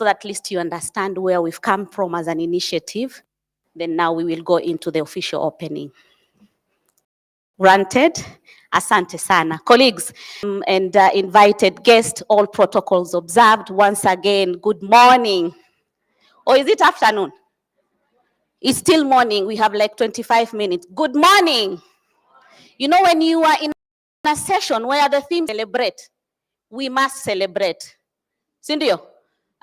so that at least you understand where we've come from as an initiative. Then now we will go into the official opening. Granted. Asante sana. Colleagues and invited guests, all protocols observed. Once again, good morning. Or is it afternoon? It's still morning. We have like 25 minutes. Good morning. You know, when you are in a session where the theme celebrate, we must celebrate. Sindio?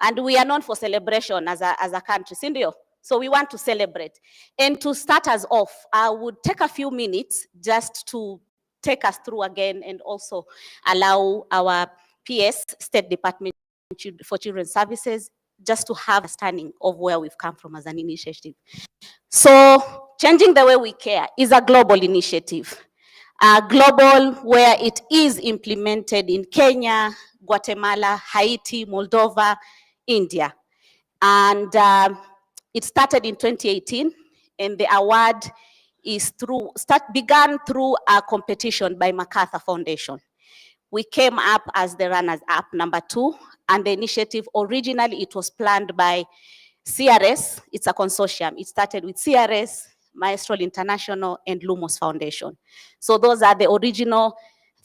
And we are known for celebration as a country. Sindio? So we want to celebrate. And to start us off, I would take a few minutes just to take us through again and also allow our PS, State Department for Children's Services, just to have a understanding of where we've come from as an initiative. So changing the way we care is a global initiative. Global where it is implemented in Kenya, Guatemala, Haiti, Moldova, India. And it started in 2018, and the award is began through a competition by MacArthur Foundation. We came up as the runners-up number 2, and the initiative originally it was planned by CRS. It's a consortium. It started with CRS, Maestro International, and Lumos Foundation. So those are the original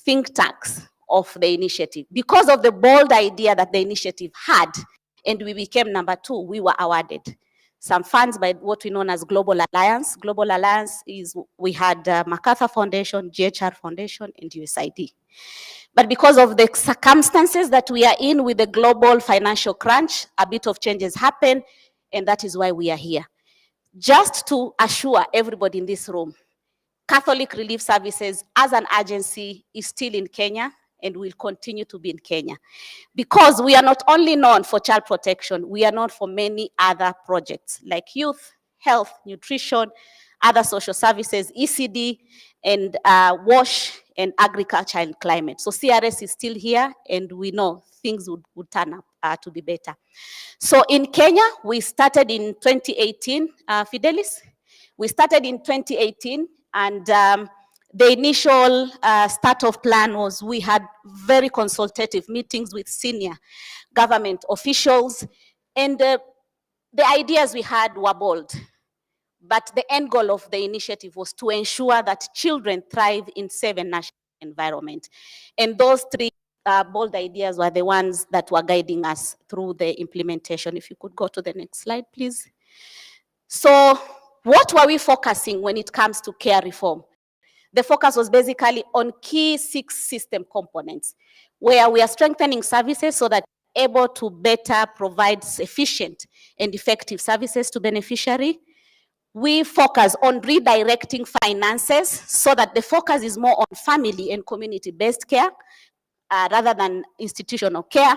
think tanks of the initiative. Because of the bold idea that the initiative had, and we became number 2, we were awarded some funds by what we know as Global Alliance. Global Alliance is, we had MacArthur Foundation, GHR Foundation, and USAID. But because of the circumstances that we are in with the global financial crunch, a bit of changes happened, and that is why we are here. Just to assure everybody in this room, Catholic Relief Services as an agency is still in Kenya and will continue to be in Kenya. Because we are not only known for child protection, we are known for many other projects like youth, health, nutrition, other social services, ECD, and WASH, and agriculture and climate. So CRS is still here, and we know things would turn up to be better. So in Kenya, we started in 2018, Fidelis. We started in 2018, and the initial start of plan was we had very consultative meetings with senior government officials, and the ideas we had were bold. But the end goal of the initiative was to ensure that children thrive in safe and national environment. And those 3 bold ideas were the ones that were guiding us through the implementation. If you could go to the next slide, please. So what were we focusing when it comes to care reform? The focus was basically on key 6 system components, where we are strengthening services so that we're able to better provide efficient and effective services to beneficiary. We focus on redirecting finances so that the focus is more on family and community-based care rather than institutional care.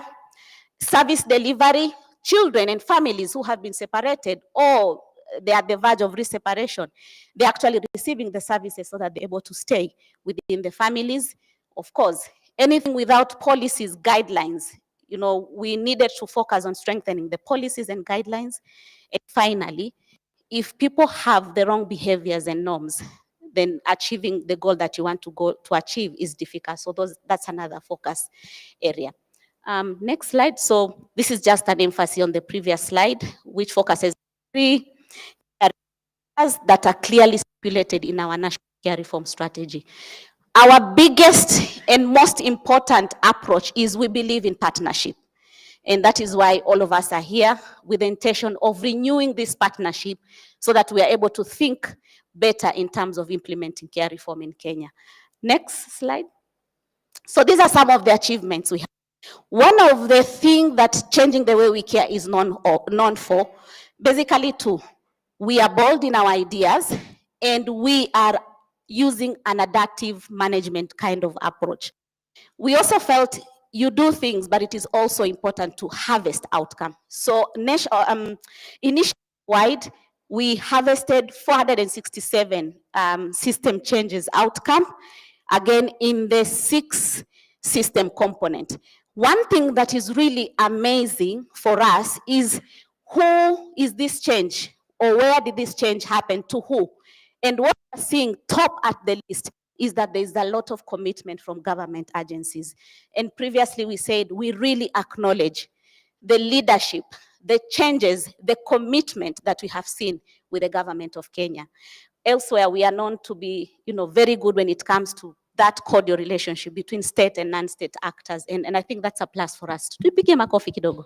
Service delivery, children and families who have been separated or they are at the verge of re-separation, they're actually receiving the services so that they're able to stay within the families. Of course, anything without policies, guidelines, you know, we needed to focus on strengthening the policies and guidelines. And finally, if people have the wrong behaviors and norms, then achieving the goal that you want to achieve is difficult. So that's another focus area. Next slide. So this is just an emphasis on the previous slide, which focuses 3 areas that are clearly stipulated in our national care reform strategy. Our biggest and most important approach is we believe in partnership. And that is why all of us are here with the intention of renewing this partnership so that we are able to think better in terms of implementing care reform in Kenya. Next slide. So these are some of the achievements we have. One of the things that changing the way we care is known for, basically 2. We are bold in our ideas and we are using an adaptive management kind of approach. We also felt you do things, but it is also important to harvest outcome. So nationwide, we harvested 467 system changes outcome, again in the 6 system component. One thing that is really amazing for us is who is this change, or where did this change happen to who? And what we're seeing top at the list is that there's a lot of commitment from government agencies. And previously we said we really acknowledge the leadership the changes, the commitment that we have seen with the government of Kenya. Elsewhere, we are known to be, very good when it comes to that cordial relationship between state and non-state actors. And I think that's a plus for us. Tupige makofi kidogo.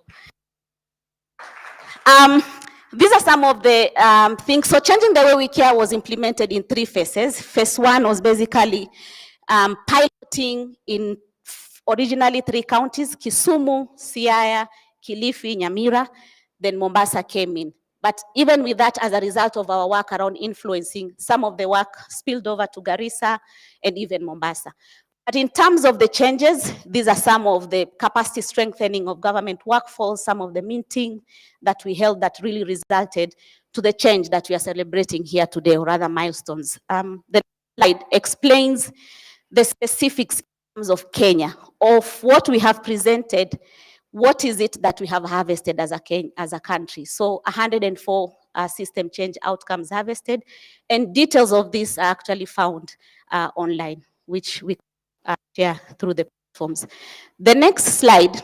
These are some of the things. So changing the way we care was implemented in 3 phases. Phase 1 was basically piloting in originally 3 counties, Kisumu, Siaya, Kilifi, Nyamira, then Mombasa came in. But even with that, as a result of our work around influencing, some of the work spilled over to Garissa and even Mombasa. But in terms of the changes, these are some of the capacity strengthening of government workforce, some of the meeting that we held that really resulted to the change that we are celebrating here today, or rather milestones. The slide explains the specifics in terms of Kenya, of what we have presented. What is it that we have harvested as a country? So 104 system change outcomes harvested, and details of this are actually found online, which we share through the platforms. The next slide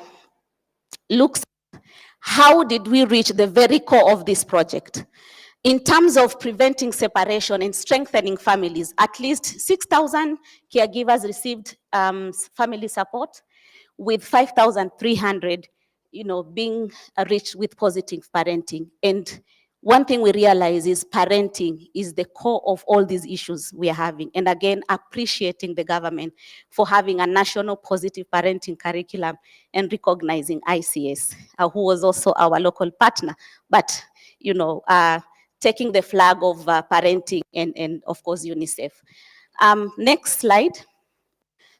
looks at how did we reach the very core of this project. In terms of preventing separation and strengthening families, at least 6,000 caregivers received family support, with 5,300, being reached with positive parenting. And one thing we realize is parenting is the core of all these issues we are having. And again, appreciating the government for having a national positive parenting curriculum and recognizing ICS, who was also our local partner, but, taking the flag of parenting and of course, UNICEF. Next slide.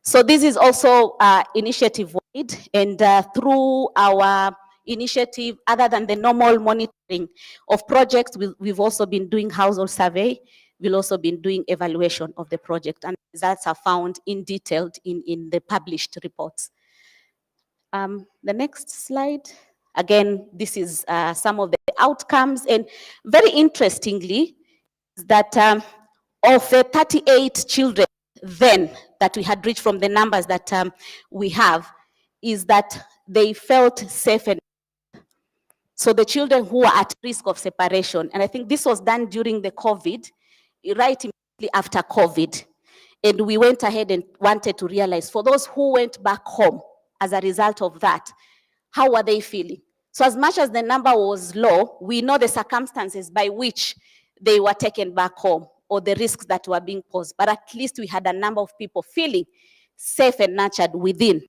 So this is also initiative-wide, and through our initiative, other than the normal monitoring of projects, we've also been doing household survey. We've also been doing evaluation of the project, and results are found in detailed in the published reports. The next slide. Again, this is some of the outcomes, and very interestingly, that of the 38 children then that we had reached from the numbers that we have, is that they felt safe. And so the children who are at risk of separation, and I think this was done during the COVID, right immediately after COVID. And we went ahead and wanted to realize, for those who went back home as a result of that, how were they feeling? So as much as the number was low, we know the circumstances by which they were taken back home, or the risks that were being posed. But at least we had a number of people feeling safe and nurtured within the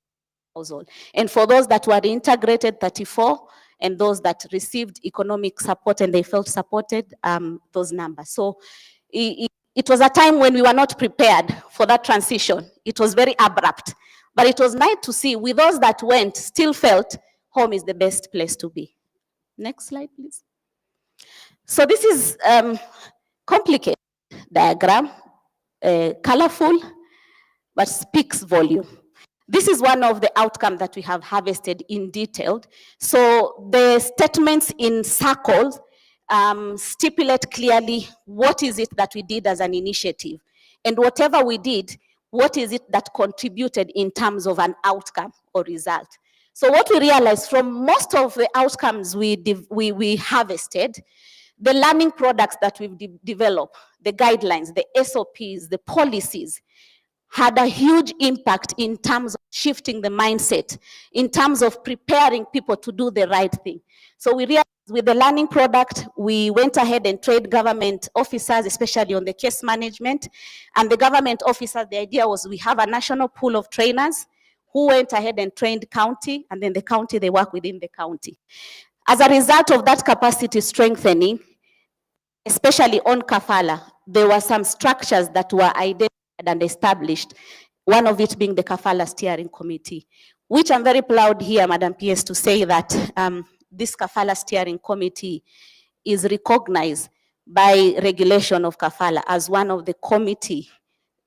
household. And for those that were integrated, 34, and those that received economic support and they felt supported, those numbers. So it was a time when we were not prepared for that transition. It was very abrupt. But it was nice to see, with those that went, still felt home is the best place to be. Next slide, please. So this is complicated diagram, colorful, but speaks volume. This is one of the outcomes that we have harvested in detail. So the statements in circles stipulate clearly what is it that we did as an initiative. And whatever we did, what is it that contributed in terms of an outcome or result. So what we realized from most of the outcomes we harvested, the learning products that we've developed, the guidelines, the SOPs, the policies, had a huge impact in terms of shifting the mindset, in terms of preparing people to do the right thing. So we realized with the learning product, we went ahead and trained government officers, especially on the case management. And the government officers, the idea was we have a national pool of trainers who went ahead and trained county, and then the county, they work within the county. As a result of that capacity strengthening, especially on Kafala, there were some structures that were identified and established, one of it being the Kafala Steering Committee, which I'm very proud here, Madam PS, to say that this Kafala Steering Committee is recognized by regulation of Kafala as one of the committee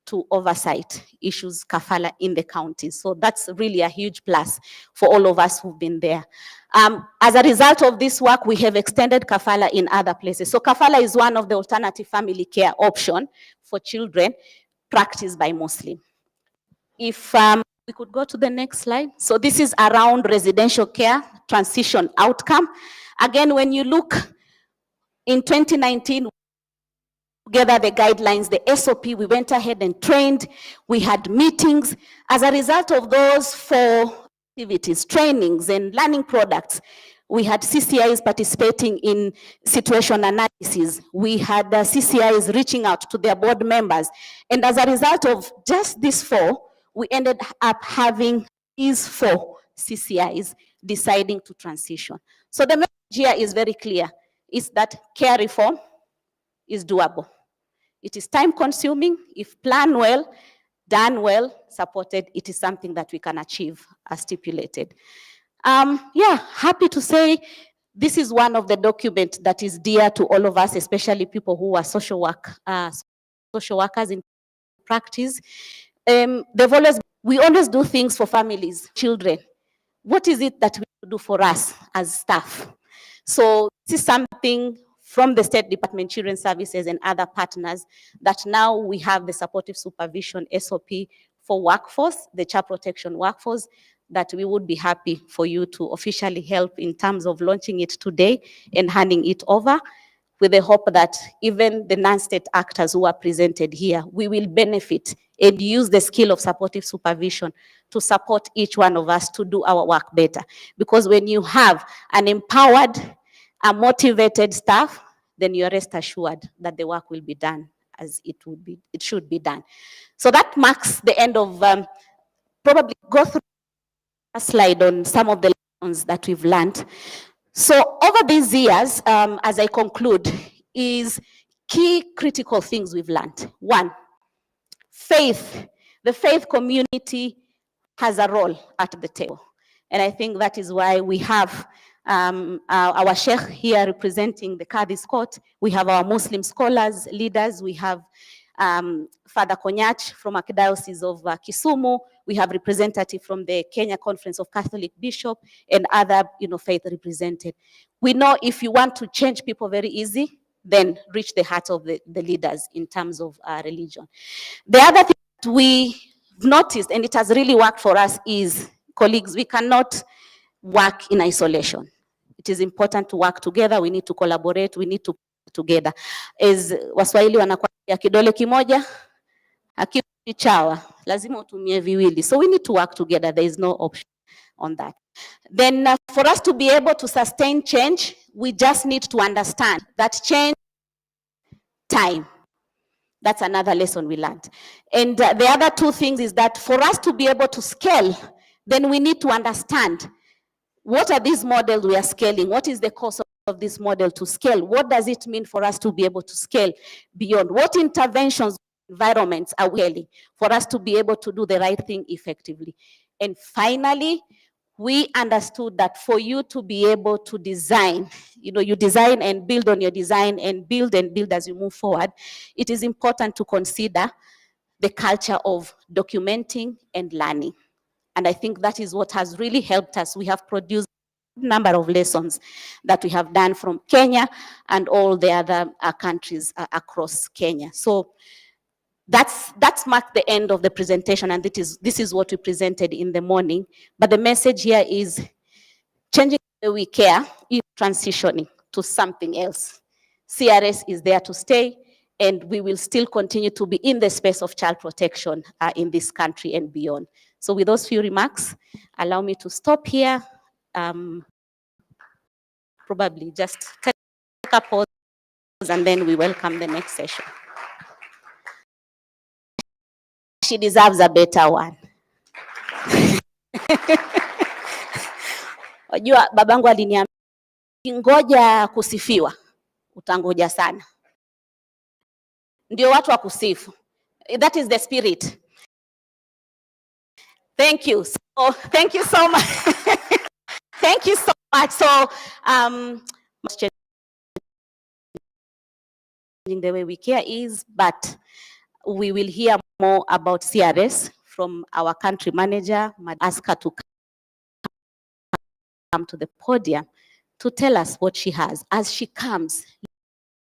to oversight issues Kafala in the county. So that's really a huge plus for all of us who've been there. As a result of this work, we have extended Kafala in other places. So Kafala is one of the alternative family care option for children practiced by Muslim. If We could go to the next slide. So this is around residential care transition outcome. Again, when you look in 2019, together the guidelines, the SOP, we went ahead and trained, we had meetings. As a result of those 4 activities, trainings and learning products, we had CCIs participating in situation analysis. We had CCIs reaching out to their board members. And as a result of just these 4, we ended up having these 4 CCIs deciding to transition. So the message here is very clear, is that care reform is doable. It is time consuming. If planned well, done well, supported, it is something that we can achieve as stipulated. Yeah, happy to say this is one of the documents that is dear to all of us, especially people who are social workers in practice. We always do things for families, children. What is it that we do for us as staff? So this is something from the State Department, Children's Services and other partners, that now we have the supportive supervision SOP for workforce, the child protection workforce, that we would be happy for you to officially help in terms of launching it today and handing it over, with the hope that even the non-state actors who are presented here, we will benefit and use the skill of supportive supervision to support each one of us to do our work better. Because when you have an empowered, a motivated staff, then you're rest assured that the work will be done as it should be done. So that marks the end of, probably go through a slide on some of the lessons that we've learned. So over these years, as I conclude, is key critical things we've learned. 1, faith. The faith community has a role at the table. And I think that is why we have our Sheikh here representing the Qadhi's Court. We have our Muslim scholars, leaders. We have Father Konyach from Archdiocese of Kisumu. We have representative from the Kenya Conference of Catholic Bishops and other, faith represented. We know if you want to change people very easy, then reach the heart of the leaders in terms of religion. The other thing that we noticed, and it has really worked for us, is, colleagues, we cannot work in isolation. It is important to work together. We need to collaborate. We need to work together. As Waswahili wanakuambia kidole kimoja hakiwi chawa, lazima utumie viwili. So we need to work together. There is no option on that. Then for us to be able to sustain change, we just need to understand that change time. That's another lesson we learned. And the other 2 things is that for us to be able to scale, then we need to understand what are these models we are scaling? What is the cost of this model to scale? What does it mean for us to be able to scale beyond? What interventions, environments are we scaling for us to be able to do the right thing effectively? And finally, we understood that for you to be able to design, you design and build on your design and build as you move forward, it is important to consider the culture of documenting and learning. And I think that is what has really helped us. We have produced a number of lessons that we have done from Kenya and all the other countries across Kenya. So that's marked the end of the presentation, and this is what we presented in the morning. But the message here is changing the way we care is transitioning to something else. CRS is there to stay, and we will still continue to be in the space of child protection in this country and beyond. So with those few remarks, allow me to stop here. Probably just take a pause, and then we welcome the next session. She deserves a better one. Wajua babangu aliniambia, ngoja kusifiwa, utangoja sana. Ndio watu wa kusifu. That is the spirit. Thank you. So, thank you so much. Thank you so much. So, changing the way we care is, but we will hear more about CRS from our country manager. I'd ask her to come to the podium to tell us what she has. As she comes,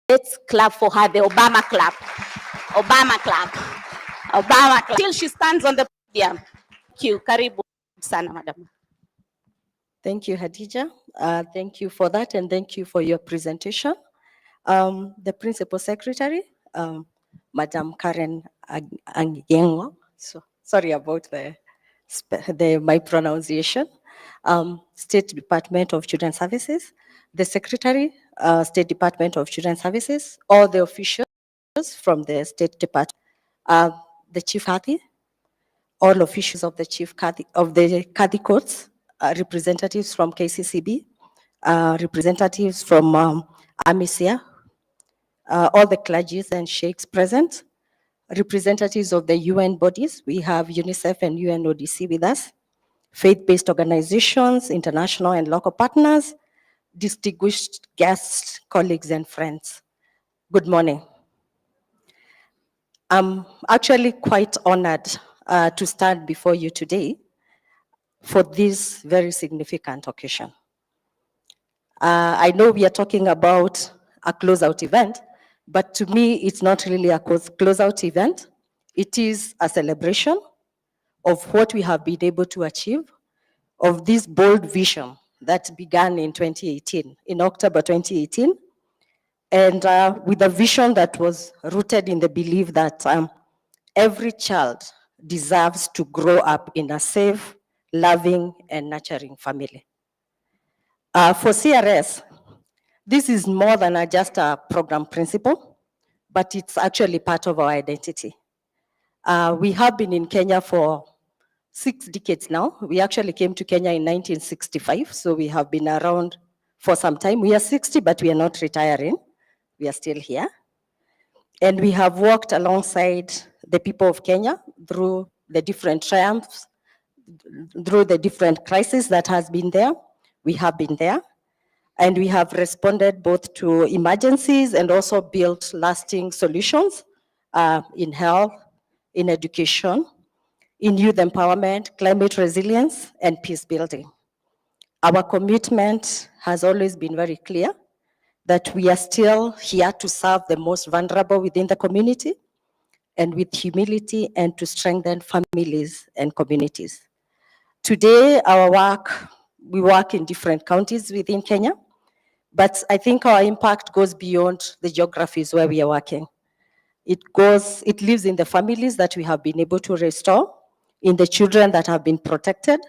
let's clap for her, the Obama clap. Obama clap. Obama clap. Till she stands on the podium. you. Karibu sana, madam. Thank you, Hadija. Thank you for that, and thank you for your presentation. The Principal Secretary, Madam Karen Angengo, so sorry about my pronunciation. State Department of Children's Services, the Secretary, State Department of Children's Services, all the officials from the State Department, the Chief Kathy, all officials of the Chief Kathy, of the Kathy courts, representatives from KCCB, representatives from AMISIA, all the clergies and sheikhs present, representatives of the UN bodies. We have UNICEF and UNODC with us, faith-based organizations, international and local partners, distinguished guests, colleagues, and friends. Good morning. I'm actually quite honored to stand before you today for this very significant occasion. I know we are talking about a closeout event, but to me, it's not really a closeout event. It is a celebration of what we have been able to achieve, of this bold vision that began in 2018, in October 2018, and with a vision that was rooted in the belief that every child deserves to grow up in a safe, loving, and nurturing family. For CRS, this is more than just a program principle, but it's actually part of our identity. We have been in Kenya for 6 decades now. We actually came to Kenya in 1965, so we have been around for some time. We are 60, but we are not retiring. We are still here. And we have worked alongside the people of Kenya through the different triumphs, through the different crises that has been there. We have been there. And we have responded both to emergencies and also built lasting solutions in health, in education, in youth empowerment, climate resilience, and peace building. Our commitment has always been very clear that we are still here to serve the most vulnerable within the community, and with humility, and to strengthen families and communities. Today, we work in different counties within Kenya, but I think our impact goes beyond the geographies where we are working. It lives in the families that we have been able to restore, in the children that have been protected,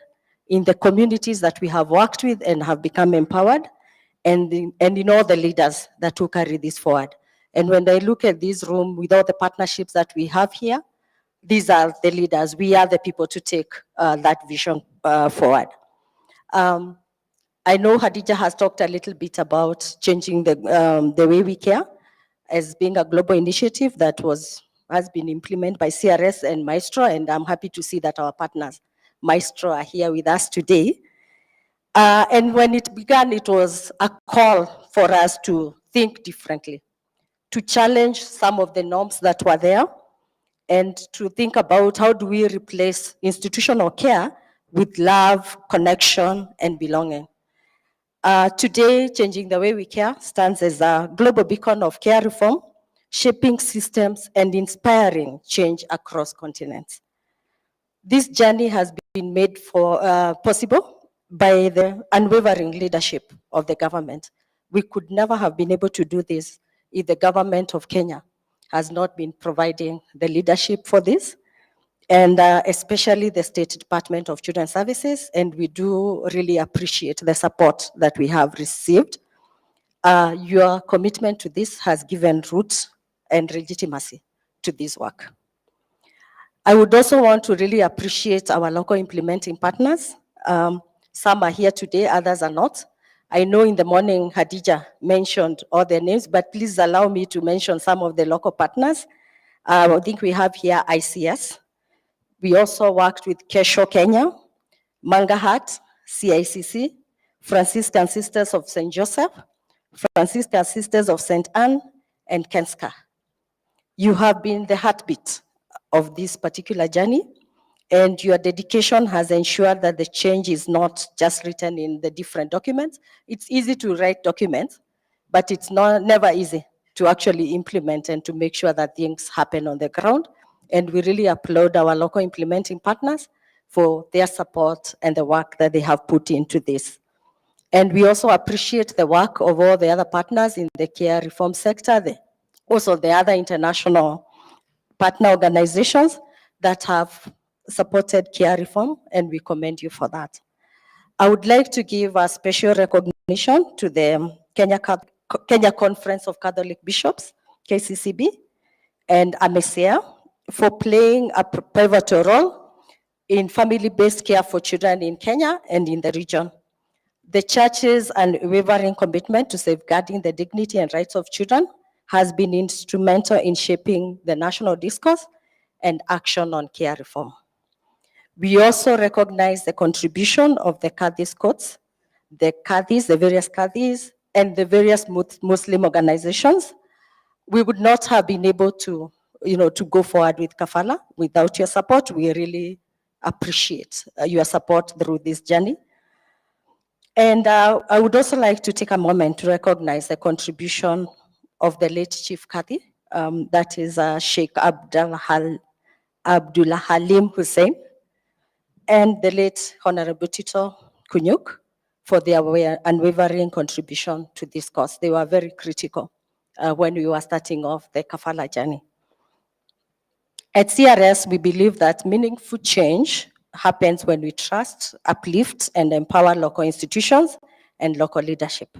in the communities that we have worked with and have become empowered, and in all the leaders that will carry this forward. And when I look at this room with all the partnerships that we have here, these are the leaders. We are the people to take that vision forward. I know Hadija has talked a little bit about changing the way we care as being a global initiative that has been implemented by CRS and Maestro, and I'm happy to see that our partners, Maestro, are here with us today. And when it began, it was a call for us to think differently, to challenge some of the norms that were there, and to think about how do we replace institutional care with love, connection, and belonging. Today, Changing the Way We Care stands as a global beacon of care reform, shaping systems and inspiring change across continents. This journey has been made possible by the unwavering leadership of the government. We could never have been able to do this if the government of Kenya has not been providing the leadership for this, and especially the State Department of Children's Services, and we do really appreciate the support that we have received. Your commitment to this has given roots and legitimacy to this work. I would also want to really appreciate our local implementing partners. Some are here today, others are not. I know in the morning Hadija mentioned all their names, but please allow me to mention some of the local partners. I think we have here ICS. We also worked with Kesho Kenya, Mangahat, CICC, Franciscan Sisters of St. Joseph, Franciscan Sisters of St. Anne, and Kenska. You have been the heartbeat of this particular journey, and your dedication has ensured that the change is not just written in the different documents. It's easy to write documents, but it's never easy to actually implement and to make sure that things happen on the ground. And we really applaud our local implementing partners for their support and the work that they have put into this. And we also appreciate the work of all the other partners in the care reform sector, also the other international partner organizations that have supported care reform, and we commend you for that. I would like to give a special recognition to the Kenya Conference of Catholic Bishops, KCCB, and AMESEA for playing a pivotal role in family-based care for children in Kenya and in the region. The church's unwavering commitment to safeguarding the dignity and rights of children has been instrumental in shaping the national discourse and action on care reform. We also recognize the contribution of the Qadis courts, the various Qadis, and the various Muslim organizations. We would not have been able to, to go forward with kafala without your support. We really appreciate your support through this journey. And I would also like to take a moment to recognize the contribution of the late Chief Qadi, that is Sheikh Abdullah Halim Hussein, and the late Honorable Tito Kunyuk for their unwavering contribution to this cause. They were very critical when we were starting off the kafala journey. At CRS, we believe that meaningful change happens when we trust, uplift, and empower local institutions and local leadership.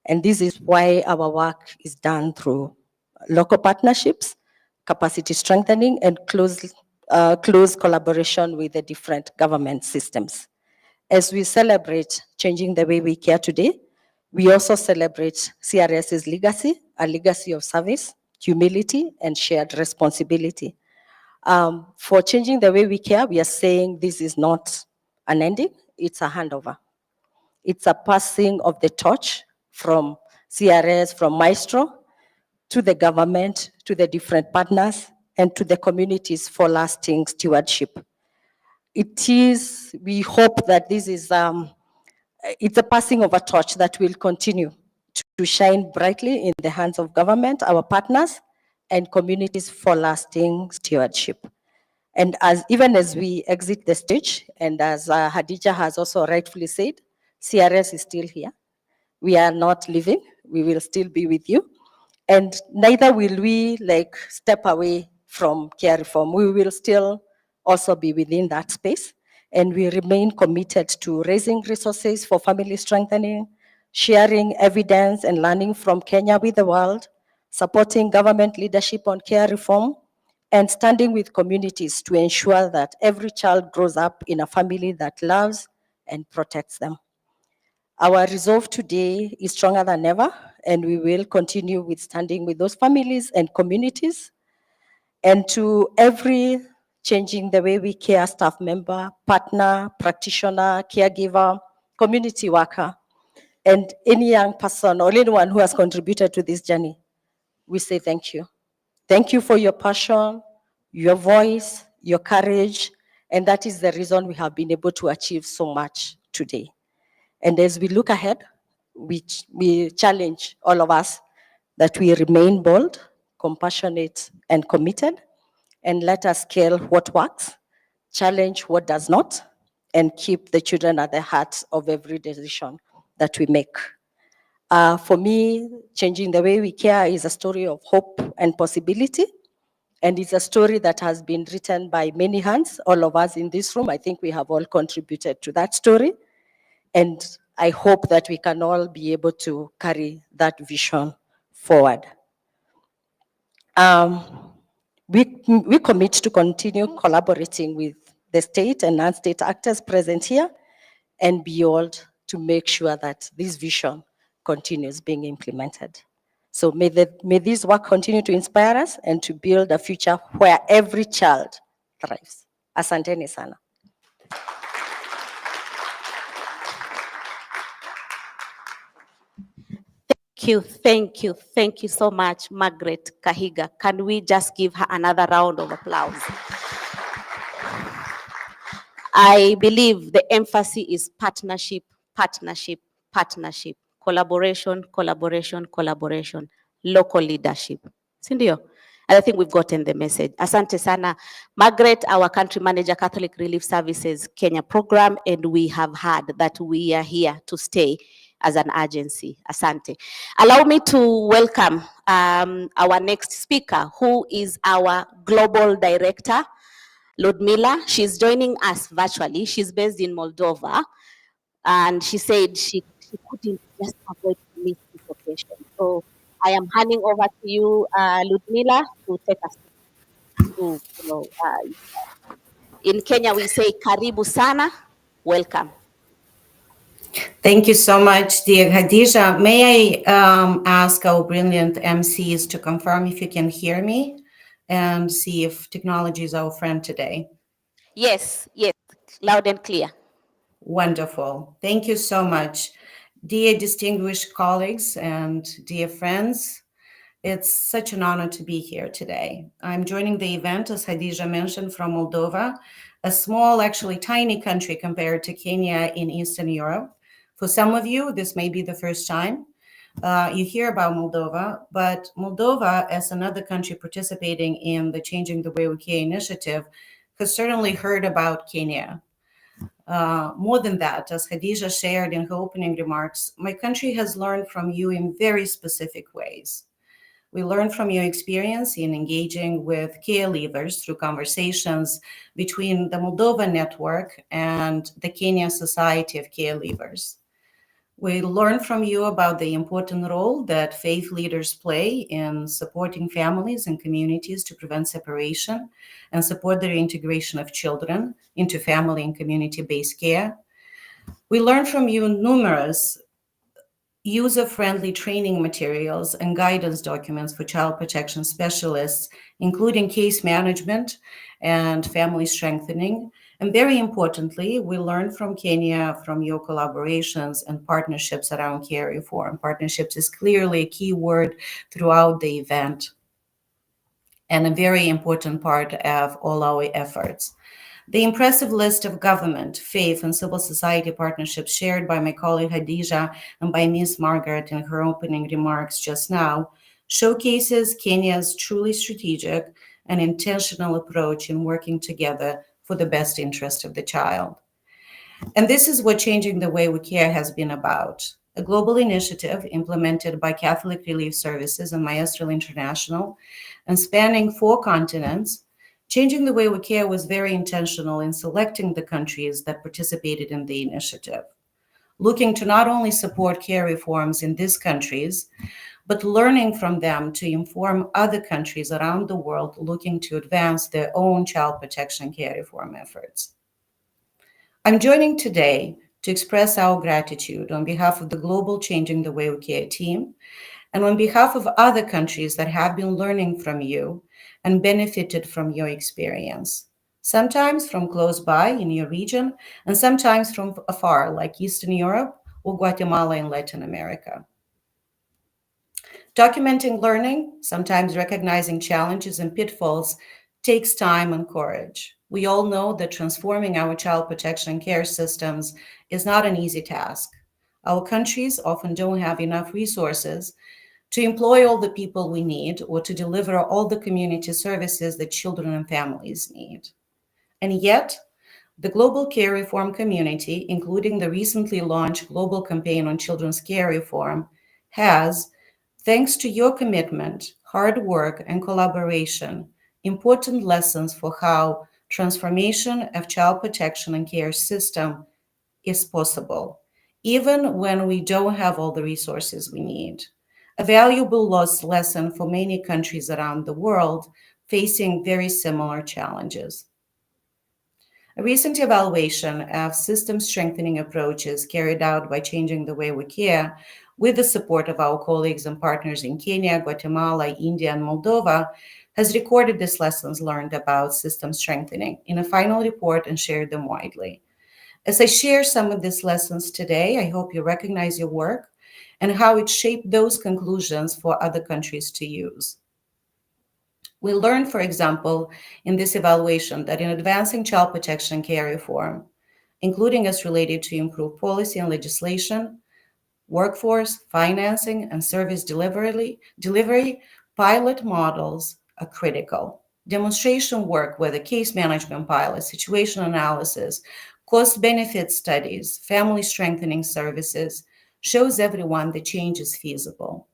And this is why our work is done through local partnerships, capacity strengthening, and close collaboration with the different government systems. As we celebrate changing the way we care today, we also celebrate CRS's legacy, a legacy of service, humility, and shared responsibility. For changing the way we care, we are saying this is not an ending, it's a handover. It's a passing of the torch from CRS, from Maestro, to the government, to the different partners, and to the communities for lasting stewardship. We hope that this is, it's a passing of a torch that will continue to shine brightly in the hands of government, our partners, and communities for lasting stewardship. And even as we exit the stage, and as Hadija has also rightfully said, CRS is still here. We are not leaving. We will still be with you. And neither will we step away from care reform. We will still also be within that space. And we remain committed to raising resources for family strengthening, sharing evidence and learning from Kenya with the world, supporting government leadership on care reform, and standing with communities to ensure that every child grows up in a family that loves and protects them. Our resolve today is stronger than ever, and we will continue with standing with those families and communities. And to every changing the way we care staff member, partner, practitioner, caregiver, community worker, and any young person or anyone who has contributed to this journey, we say thank you. Thank you for your passion, your voice, your courage, and that is the reason we have been able to achieve so much today. And as we look ahead, we challenge all of us that we remain bold, compassionate, and committed, and let us scale what works, challenge what does not, and keep the children at the heart of every decision that we make. For me, changing the way we care is a story of hope and possibility, and it's a story that has been written by many hands, all of us in this room. I think we have all contributed to that story. And I hope that we can all be able to carry that vision forward. We commit to continue collaborating with the state and non-state actors present here and beyond to make sure that this vision continues being implemented. So may this work continue to inspire us and to build a future where every child thrives. Asanteni sana. Thank you so much, Margaret Kahiga. Can we just give her another round of applause? I believe the emphasis is partnership, partnership, partnership, collaboration, collaboration, collaboration, local leadership. Sindio? And I think we've gotten the message. Asante sana. Margaret, our country manager, Catholic Relief Services Kenya program, and we have heard that we are here to stay as an agency. Asante. Allow me to welcome our next speaker, who is our global director, Ludmila. She's joining us virtually. She's based in Moldova, and she said she couldn't just avoid to miss this occasion. So I am handing over to you, Ludmila, to take us to, in Kenya we say karibu sana, welcome. Thank you so much, dear Khadija. May I ask our brilliant MCs to confirm if you can hear me and see if technology is our friend today? Yes, loud and clear. Wonderful. Thank you so much. Dear distinguished colleagues and dear friends, it's such an honor to be here today. I'm joining the event, as Khadija mentioned, from Moldova, a small, actually tiny country compared to Kenya in Eastern Europe. For some of you, this may be the first time you hear about Moldova, but Moldova, as another country participating in the Changing the Way We Care initiative, has certainly heard about Kenya. More than that, as Khadija shared in her opening remarks, my country has learned from you in very specific ways. We learned from your experience in engaging with care leavers through conversations between the Moldova network and the Kenya Society of Care Leavers. We learned from you about the important role that faith leaders play in supporting families and communities to prevent separation and support the reintegration of children into family and community-based care. We learned from you numerous user-friendly training materials and guidance documents for child protection specialists, including case management and family strengthening. And very importantly, we learned from Kenya from your collaborations and partnerships around care reform. Partnerships is clearly a key word throughout the event and a very important part of all our efforts. The impressive list of government, faith, and civil society partnerships shared by my colleague Khadija and by Ms. Margaret in her opening remarks just now showcases Kenya's truly strategic and intentional approach in working together for the best interest of the child. And this is what Changing the Way We Care has been about. A global initiative implemented by Catholic Relief Services and Maestral International and spanning 4 continents. Changing the Way We Care was very intentional in selecting the countries that participated in the initiative, looking to not only support care reforms in these countries, but learning from them to inform other countries around the world looking to advance their own child protection care reform efforts. I'm joining today to express our gratitude on behalf of the global Changing the Way We Care team and on behalf of other countries that have been learning from you and benefited from your experience, sometimes from close by in your region, and sometimes from afar, like Eastern Europe or Guatemala in Latin America. Documenting learning, sometimes recognizing challenges and pitfalls, takes time and courage. We all know that transforming our child protection care systems is not an easy task. Our countries often don't have enough resources to employ all the people we need or to deliver all the community services that children and families need. And yet, the global care reform community, including the recently launched Global Campaign on Children's Care Reform, has, thanks to your commitment, hard work, and collaboration, important lessons for how transformation of child protection and care system is possible, even when we don't have all the resources we need. A valuable lost lesson for many countries around the world facing very similar challenges. A recent evaluation of system strengthening approaches carried out by Changing the Way We Care with the support of our colleagues and partners in Kenya, Guatemala, India, and Moldova has recorded these lessons learned about system strengthening in a final report and shared them widely. As I share some of these lessons today, I hope you recognize your work and how it shaped those conclusions for other countries to use. We learned, for example, in this evaluation that in advancing child protection care reform, including as related to improved policy and legislation, workforce, financing, and service delivery, pilot models are critical. Demonstration work, whether case management pilots, situation analysis, cost-benefit studies, family strengthening services, shows everyone the change is feasible.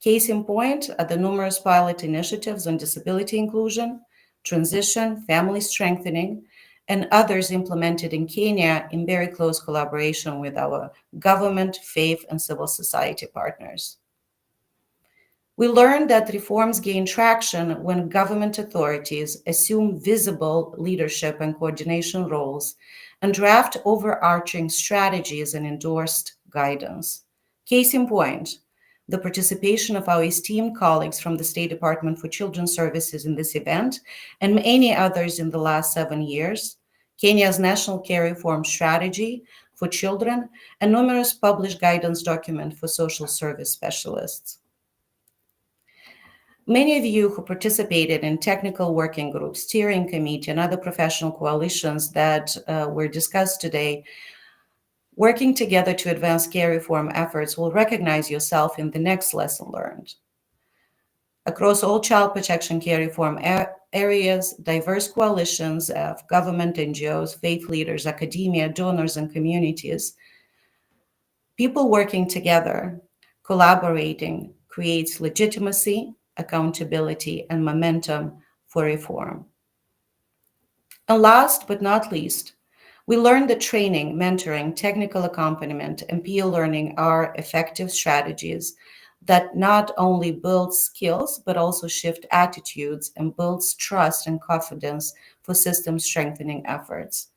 Case in point are the numerous pilot initiatives on disability inclusion, transition, family strengthening, and others implemented in Kenya in very close collaboration with our government, faith, and civil society partners. We learned that reforms gain traction when government authorities assume visible leadership and coordination roles and draft overarching strategies and endorsed guidance. Case in point, the participation of our esteemed colleagues from the State Department for Children's Services in this event and many others in the last 7 years, Kenya's National Care Reform Strategy for Children, and numerous published guidance documents for social service specialists. Many of you who participated in technical working groups, steering committee, and other professional coalitions that were discussed today, working together to advance care reform efforts will recognize yourself in the next lesson learned. Across all child protection care reform areas, diverse coalitions of government, NGOs, faith leaders, academia, donors, and communities, people working together, collaborating, creates legitimacy, accountability, and momentum for reform. And last but not least, we learned that training, mentoring, technical accompaniment, and peer learning are effective strategies that not only build skills, but also shift attitudes and builds trust and confidence for system strengthening efforts.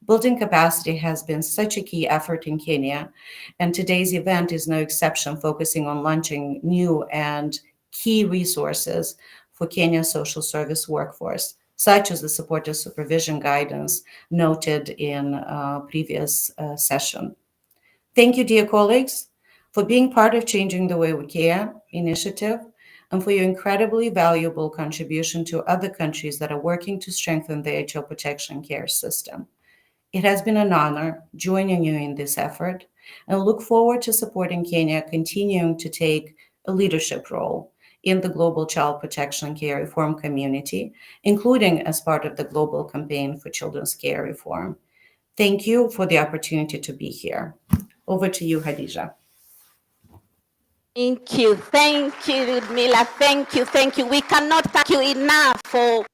Building capacity has been such a key effort in Kenya, and today's event is no exception, focusing on launching new and key resources for Kenya's social service workforce, such as the supportive supervision guidance noted in previous session. Thank you, dear colleagues, for being part of Changing the Way We Care initiative and for your incredibly valuable contribution to other countries that are working to strengthen their child protection care system. It has been an honor joining you in this effort, and look forward to supporting Kenya continuing to take a leadership role in the global child protection care reform community, including as part of the global campaign for children's care reform. Thank you for the opportunity to be here. Over to you, Hadija. Thank you, Ludmila. Thank you. We cannot thank you enough for,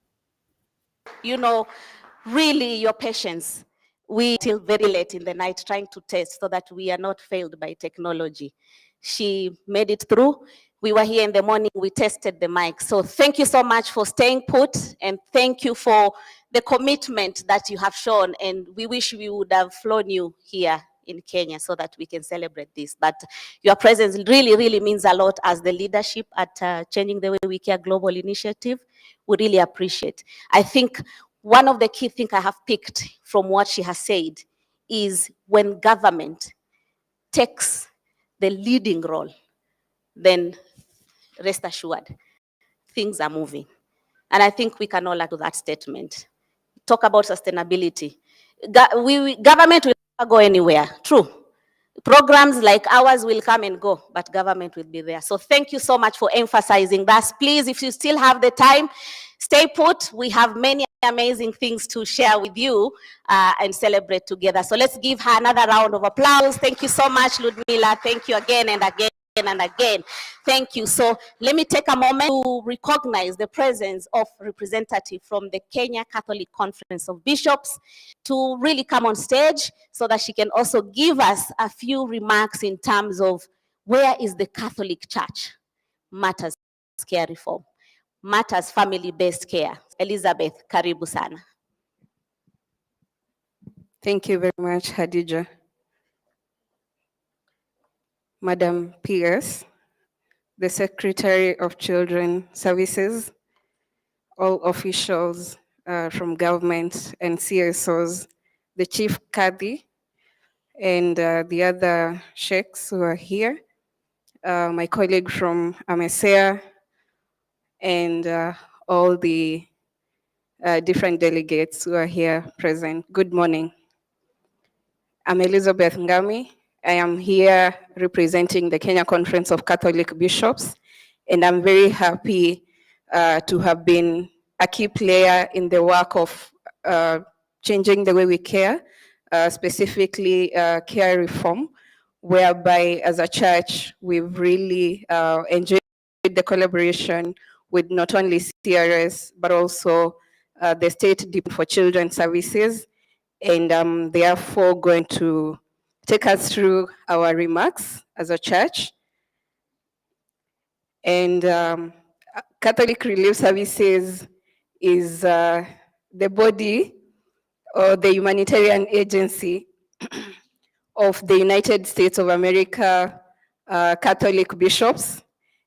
really your patience. We till very late in the night trying to test so that we are not failed by technology. She made it through. We were here in the morning, we tested the mic. So thank you so much for staying put, and thank you for the commitment that you have shown. And we wish we would have flown you here in Kenya so that we can celebrate this. But your presence really, really means a lot as the leadership at Changing the Way We Care Global Initiative. We really appreciate. I think one of the key things I have picked from what she has said is when government takes the leading role, then rest assured, things are moving. And I think we can all agree to that statement. Talk about sustainability. Government will never go anywhere, true. Programs like ours will come and go, but government will be there. So thank you so much for emphasizing that. Please, if you still have the time, stay put. We have many amazing things to share with you and celebrate together. So let's give her another round of applause. Thank you so much, Ludmila. Thank you again and again and again. Thank you. So let me take a moment to recognize the presence of representative from the Kenya Catholic Conference of Bishops to really come on stage so that she can also give us a few remarks in terms of where is the Catholic Church matters care reform, matters family-based care. Elizabeth, karibu sana. Thank you very much, Hadija. Madam PS, the Secretary of Children Services, all officials from government and CSOs, the Chief Kadi, and the other sheikhs who are here, my colleague from AMESEA, and all the different delegates who are here present. Good morning. I'm Elizabeth Ngami. I am here representing the Kenya Conference of Catholic Bishops, and I'm very happy to have been a key player in the work of changing the way we care, specifically care reform, whereby as a church, we've really enjoyed the collaboration with not only CRS, but also the State Department for Children Services. And I'm therefore going to take us through our remarks as a church. And Catholic Relief Services is the body or the humanitarian agency of the United States of America Catholic Bishops.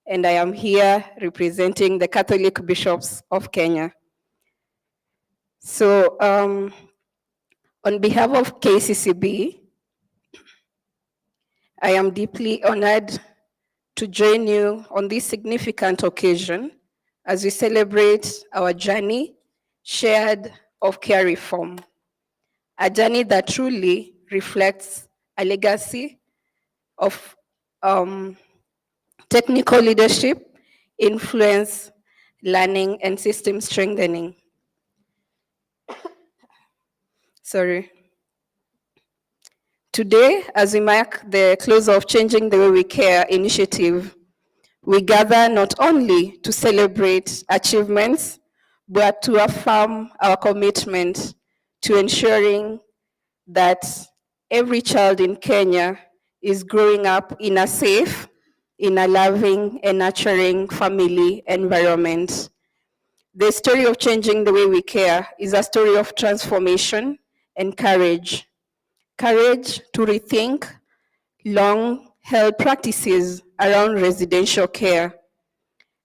And I am here representing the Catholic Bishops of Kenya. So on behalf of KCCB, I am deeply honored to join you on this significant occasion as we celebrate our journey shared of care reform, a journey that truly reflects a legacy of technical leadership, influence, learning, and system strengthening. Sorry. Today, as we mark the close of Changing the Way We Care initiative, we gather not only to celebrate achievements, but to affirm our commitment to ensuring that every child in Kenya is growing up in a safe, in a loving and nurturing family environment. The story of Changing the Way We Care is a story of transformation and courage. Courage to rethink long-held practices around residential care.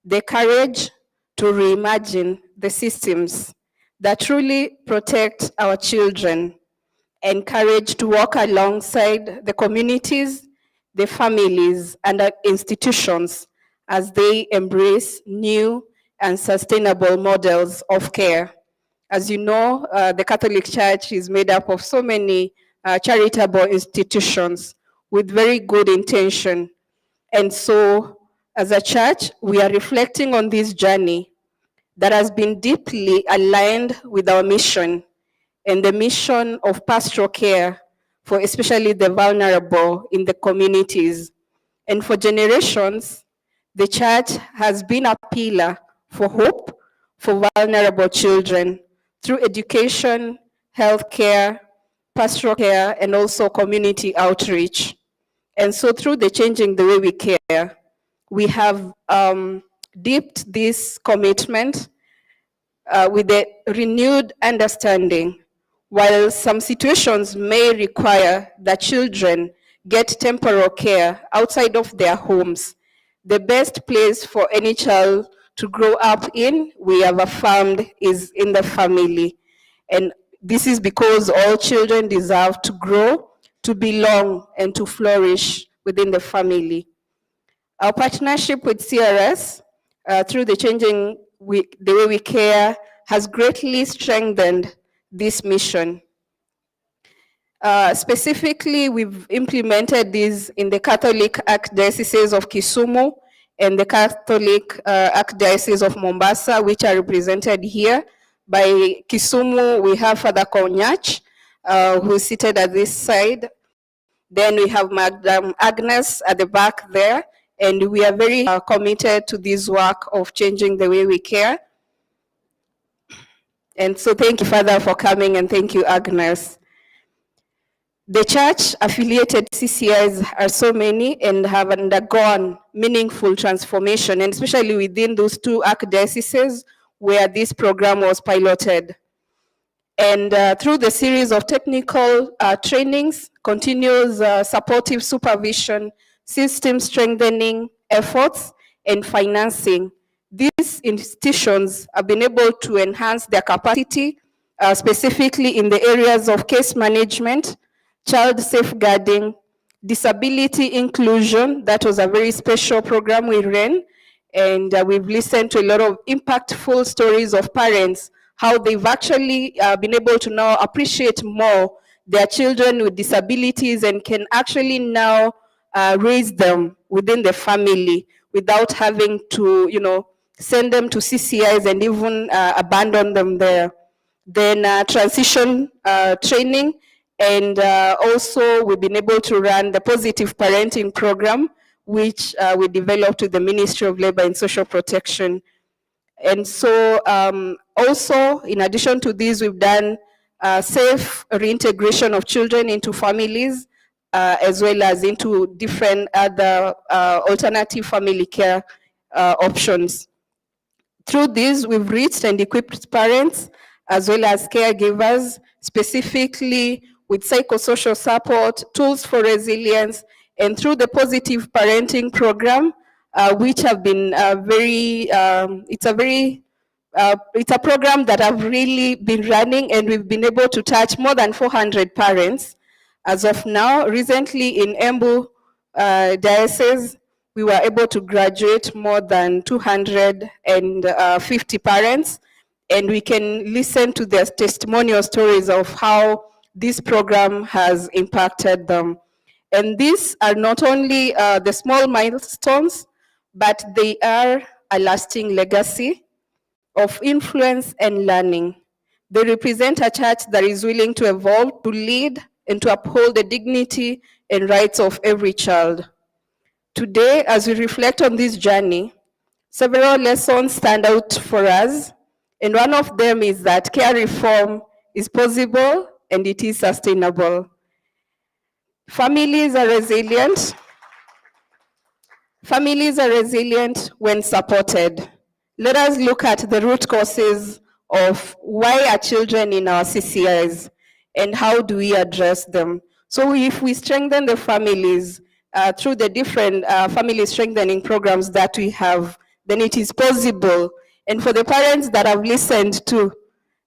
The courage to reimagine the systems that truly protect our children, and courage to work alongside the communities, the families, and the institutions as they embrace new and sustainable models of care. As you know, the Catholic Church is made up of so many charitable institutions with very good intention. And so, as a church, we are reflecting on this journey that has been deeply aligned with our mission and the mission of pastoral care for especially the vulnerable in the communities. And for generations, the church has been a pillar for hope for vulnerable children through education, healthcare, pastoral care, and also community outreach. And so through the Changing the Way We Care, we have deepened this commitment with a renewed understanding. While some situations may require that children get temporal care outside of their homes, the best place for any child to grow up in, we have affirmed, is in the family. And this is because all children deserve to grow, to belong, and to flourish within the family. Our partnership with CRS through the Changing the Way We Care has greatly strengthened this mission. Specifically, we've implemented this in the Catholic Archdiocese of Kisumu and the Catholic Archdiocese of Mombasa, which are represented here. By Kisumu, we have Father Konyach, who is seated at this side. Then we have Madam Agnes at the back there, and we are very committed to this work of changing the way we care. And so thank you, Father, for coming, and thank you, Agnes. The church-affiliated CCIs are so many and have undergone meaningful transformation, and especially within those two archdioceses where this program was piloted. And through the series of technical trainings, continuous supportive supervision, system strengthening efforts, and financing, these institutions have been able to enhance their capacity, specifically in the areas of case management, child safeguarding, disability inclusion. That was a very special program we ran, and we've listened to a lot of impactful stories of parents, how they've actually been able to now appreciate more their children with disabilities and can actually now raise them within the family without having to, send them to CCIs and even abandon them there. Then transition training, and also we've been able to run the positive parenting program, which we developed with the Ministry of Labor and Social Protection. And so also, in addition to this, we've done safe reintegration of children into families, as well as into different other alternative family care options. Through this, we've reached and equipped parents as well as caregivers, specifically with psychosocial support, tools for resilience, and through the positive parenting program, which have been it's a program that I've really been running, and we've been able to touch more than 400 parents. As of now, recently in Embu Diocese, we were able to graduate more than 250 parents, and we can listen to their testimonial stories of how this program has impacted them. And these are not only the small milestones, but they are a lasting legacy of influence and learning. They represent a church that is willing to evolve, to lead, and to uphold the dignity and rights of every child. Today, as we reflect on this journey, several lessons stand out for us, and one of them is that care reform is possible and it is sustainable. Families are resilient. Families are resilient when supported. Let us look at the root causes of why are children in our CCIs and how do we address them. So if we strengthen the families through the different family strengthening programs that we have, then it is possible. And for the parents that have listened to,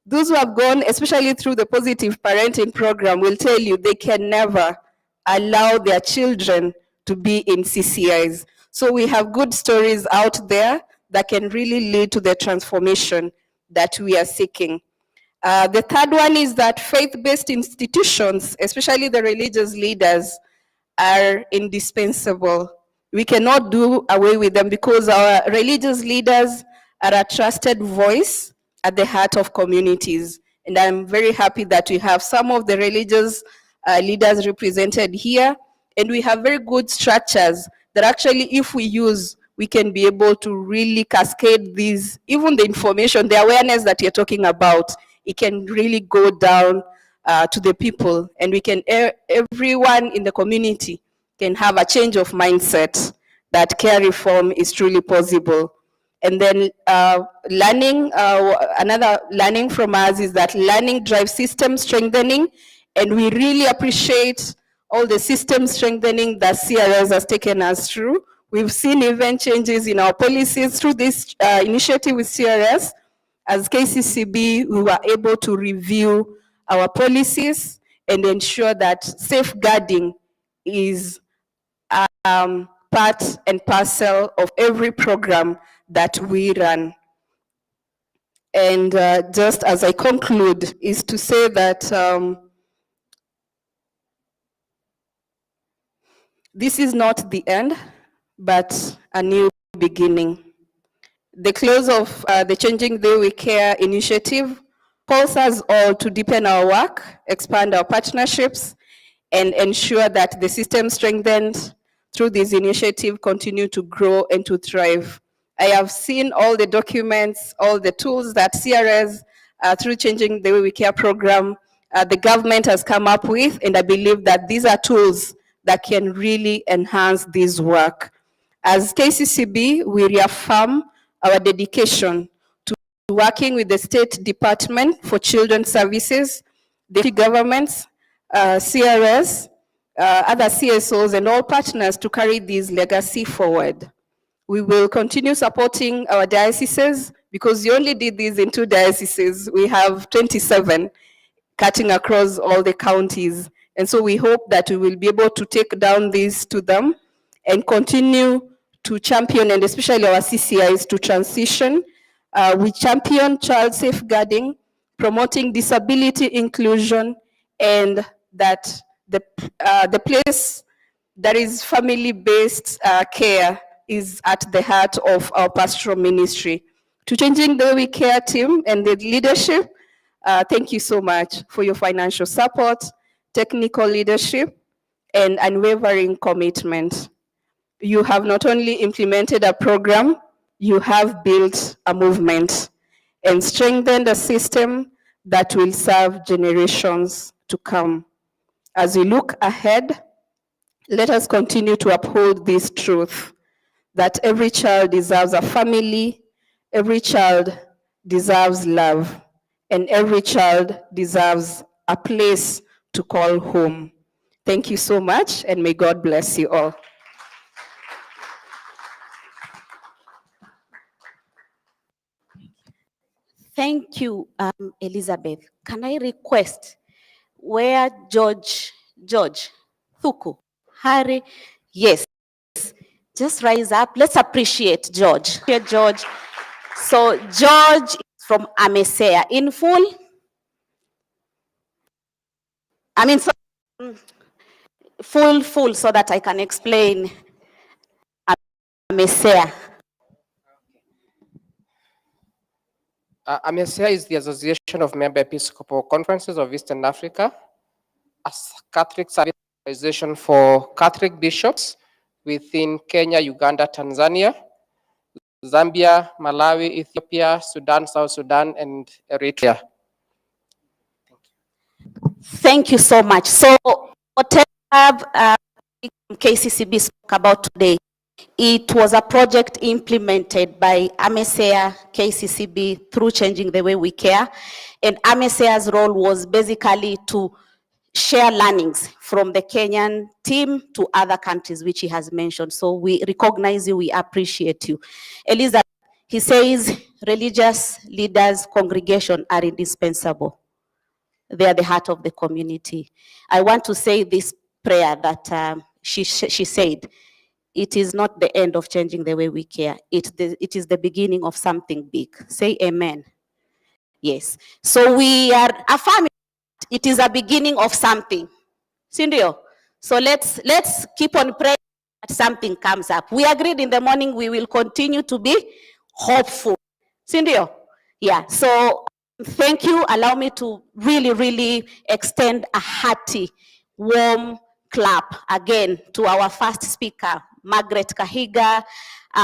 those who have gone, especially through the positive parenting program, will tell you they can never allow their children to be in CCIs. So we have good stories out there that can really lead to the transformation that we are seeking. The third one is that faith-based institutions, especially the religious leaders, are indispensable. We cannot do away with them because our religious leaders are a trusted voice at the heart of communities. And I'm very happy that we have some of the religious leaders represented here, and we have very good structures that actually, if we use, we can be able to really cascade these, even the information, the awareness that you're talking about, it can really go down to the people, and we can, everyone in the community can have a change of mindset that care reform is truly possible. And then learning, another learning from us is that learning drives system strengthening, and we really appreciate all the system strengthening that CRS has taken us through. We've seen even changes in our policies through this initiative with CRS. As KCCB, we were able to review our policies and ensure that safeguarding is part and parcel of every program that we run. And just as I conclude, is to say that this is not the end, but a new beginning. The close of the Changing the Way We Care initiative calls us all to deepen our work, expand our partnerships, and ensure that the system strengthened through this initiative continue to grow and to thrive. I have seen all the documents, all the tools that CRS, through Changing the Way We Care program, the government has come up with, and I believe that these are tools that can really enhance this work. As KCCB, we reaffirm our dedication to working with the State Department for Children's Services, the governments, CRS, other CSOs, and all partners to carry this legacy forward. We will continue supporting our dioceses because we only did this in 2 dioceses. We have 27 cutting across all the counties. And so we hope that we will be able to take down this to them and continue to champion, and especially our CCIs, to transition. We champion child safeguarding, promoting disability inclusion, and that the place that is family-based care is at the heart of our pastoral ministry. To Changing the Way We Care team and the leadership, thank you so much for your financial support, technical leadership, and unwavering commitment. You have not only implemented a program, you have built a movement and strengthened a system that will serve generations to come. As we look ahead, let us continue to uphold this truth that every child deserves a family, every child deserves love, and every child deserves a place to call home. Thank you so much, and may God bless you all. Thank you, Elizabeth. Can I request where George, Thuku, Harry, yes, just rise up. Let's appreciate George. Here, George. So George is from Amesea. In full? I mean, so, full, so that I can explain Amesea. AMESEA is the Association of Member Episcopal Conferences of Eastern Africa, a Catholic service organization for Catholic bishops within Kenya, Uganda, Tanzania, Zambia, Malawi, Ethiopia, Sudan, South Sudan, and Eritrea. Thank you so much. So whatever KCCB spoke about today, it was a project implemented by AMESEA KCCB through Changing the Way We Care. And AMESEA's role was basically to share learnings from the Kenyan team to other countries, which he has mentioned. So we recognize you, we appreciate you. Elizabeth, he says religious leaders, congregation are indispensable. They are the heart of the community. I want to say this prayer that she said. It is not the end of Changing the Way We Care. It is the beginning of something big. Say amen. Yes. So we are affirming it is a beginning of something. Sindio? So let's keep on praying that something comes up. We agreed in the morning we will continue to be hopeful. Sindio? Yeah. So thank you. Allow me to really extend a hearty, warm clap again to our first speaker, Margaret Kahiga,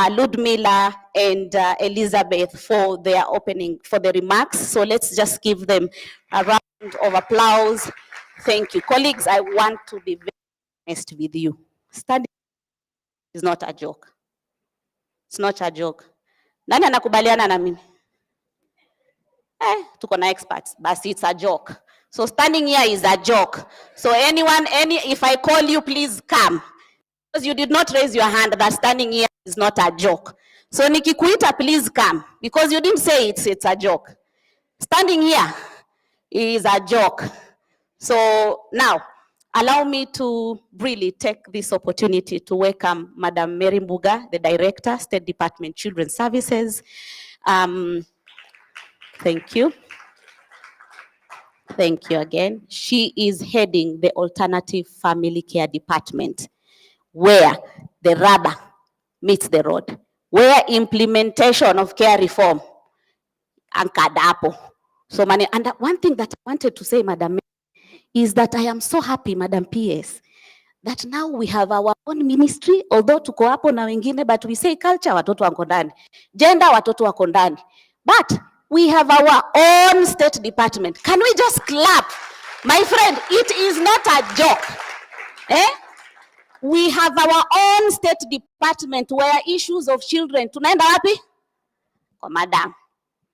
Ludmila, and Elizabeth for their opening, for the remarks. So let's just give them a round of applause. Thank you. Colleagues, I want to be very honest with you. Study is not a joke. It's not a joke. Nani anakubaliana na mimi? Tuko na experts, but it's a joke. So standing here is a joke. So if I call you, please come. Because you did not raise your hand, that standing here is not a joke. So nikikuita, please come. Because you didn't say it's a joke. Standing here is a joke. So now, allow me to really take this opportunity to welcome Madam Mary Mbuga, the Director, State Department Children's Services. Thank you. Thank you again. She is heading the Alternative Family Care Department, where the rubber meets the road, where implementation of care reform anchored hapo. So, and one thing that I wanted to say, Madam, is that I am so happy, Madam PS, that now we have our own ministry, although tuko hapo na wengine, but we say culture, watoto wako ndani, gender, watoto wako ndani, but we have our own state department. Can we just clap? My friend, it is not a joke. We have our own state department where issues of children, tunaenda wapi? Kwa madam.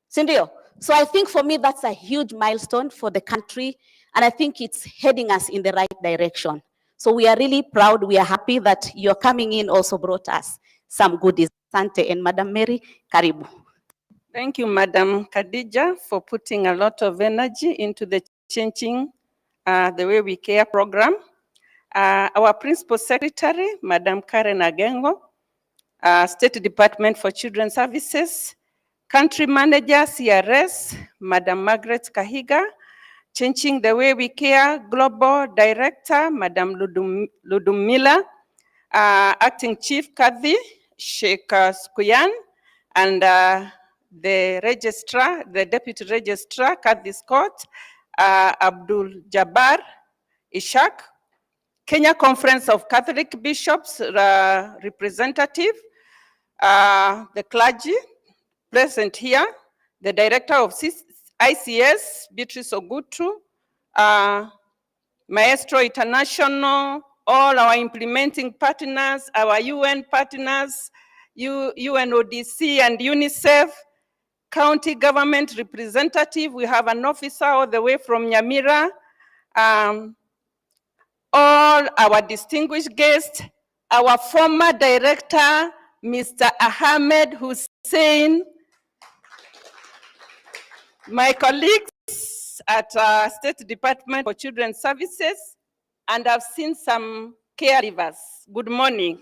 Sindio? So I think for me, that's a huge milestone for the country. And I think it's heading us in the right direction. So we are really proud. We are happy that you're coming in also brought us some goodies. Asante. And Madam Mary, karibu. Thank you, Madam Khadija, for putting a lot of energy into the Changing the Way We Care program. Our Principal Secretary, Madam Karen Agengo, State Department for Children's Services, Country Manager, CRS, Madam Margaret Kahiga, Changing the Way We Care Global Director, Madam Ludumila, Acting Chief Kathy, Sheikh Skuyan, and the registrar, the deputy registrar, Kathy Scott, Abdul Jabbar Ishak, Kenya Conference of Catholic Bishops representative, the clergy present here, the director of ICS, Beatrice Ogutu, Maestro International, all our implementing partners, our UN partners, UNODC and UNICEF, county government representative. We have an officer all the way from Nyamira, all our distinguished guests, our former director, Mr. Ahmed Hussein, my colleagues at State Department for Children's Services, and I've seen some caregivers. Good morning.